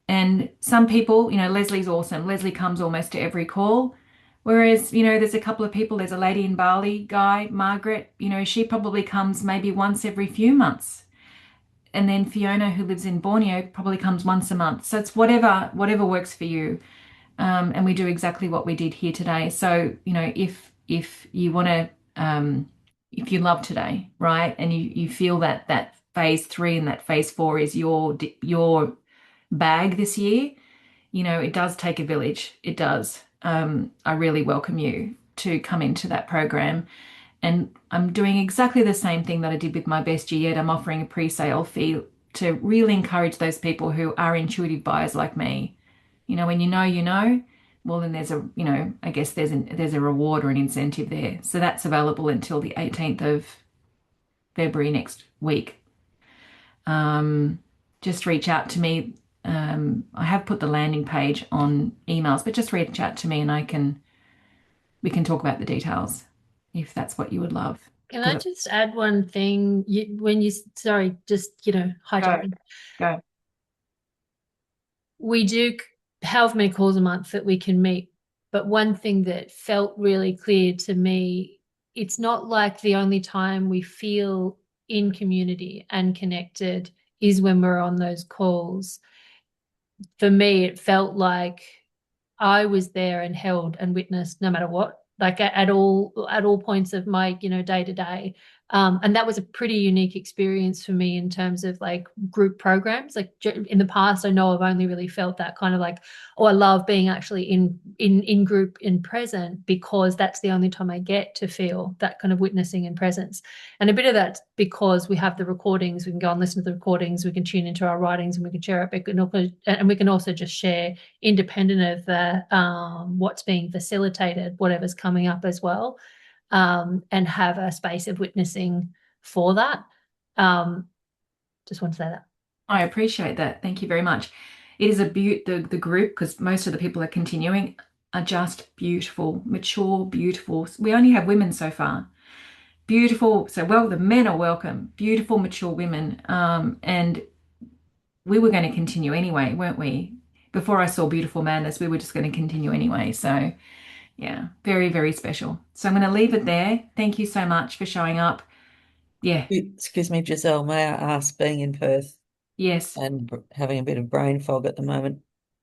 And some people, Leslie's awesome. Leslie comes almost to every call. Whereas, there's a couple of people, there's a lady in Bali, Guy, Margaret, she probably comes maybe once every few months. And then Fiona, who lives in Borneo, probably comes once a month. So it's whatever works for you. And we do exactly what we did here today. So, if you want to, if you love today, right, and you feel that phase 3 and that phase 4 is your bag this year, it does take a village. It does. I really welcome you to come into that program. And I'm doing exactly the same thing that I did with my best year yet. I'm offering a pre-sale fee to really encourage those people who are intuitive buyers like me. When well, then there's I guess there's a reward or an incentive there. So that's available until the 18th of February next week. Just reach out to me. I have put the landing page on emails, but just reach out to me and we can talk about the details if that's what you would love. Can I just add one thing? Sorry, just, hijacking. Go. We do however many calls a month that we can meet. But one thing that felt really clear to me, it's not like the only time we feel in community and connected is when we're on those calls. For me, it felt like I was there and held and witnessed no matter what, like at all points of my, day to day. And that was a pretty unique experience for me in terms of like group programs. Like in the past, I know I've only really felt that kind of like, oh, I love being actually in group in present because that's the only time I get to feel that kind of witnessing and presence. And a bit of that's because we have the recordings. We can go and listen to the recordings. We can tune into our writings and we can share it. And we can also just share independent of the what's being facilitated, whatever's coming up as well. And have a space of witnessing for that. Just want to say that. I appreciate that. Thank you very much. It is the group, because most of the people are continuing, are just beautiful, mature, beautiful. We only have women so far. Beautiful. So, the men are welcome. Beautiful, mature women. And we were going to continue anyway, weren't we? Before I saw Beautiful Madness, we were just going to continue anyway. So, yeah, very, very special. So I'm going to leave it there. Thank you so much for showing up. Yeah. Excuse me, Giselle, may I ask, being in Perth Yes. and having a bit of brain fog at the moment,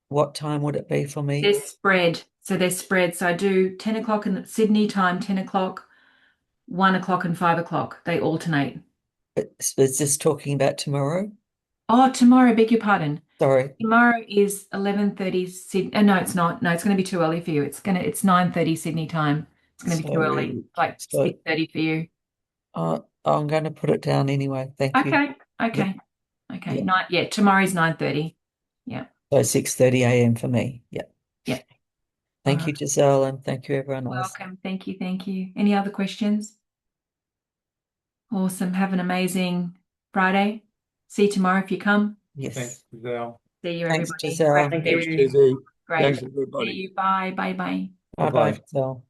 what time would it be for me? They're spread. So I do 10 o'clock in Sydney time, 10 o'clock, 1 o'clock and 5 o'clock. They alternate. Is this talking about tomorrow? Oh, tomorrow, beg your pardon. Sorry. Tomorrow is 11:30 Sydney. No, it's not. No, it's going to be too early for you. It's 9:30 Sydney time. It's going to be too early. Like So 6:30 for you. I'm going to put it down anyway. Thank you. Okay. Okay. Okay. Tomorrow's 9:30. Yeah. So 6:30 a.m. for me. Yeah. Yeah. Thank you, Giselle, and thank you, everyone else. Welcome. Thank you. Thank you. Any other questions? Awesome. Have an amazing Friday. See you tomorrow if you come. Yes. Thanks, Giselle. See you, Thanks, everybody. Giselle. Great to Thank be you, with you. Susie. Great. Thanks, See everybody. you. Bye. Bye. Bye. Bye-bye, Giselle.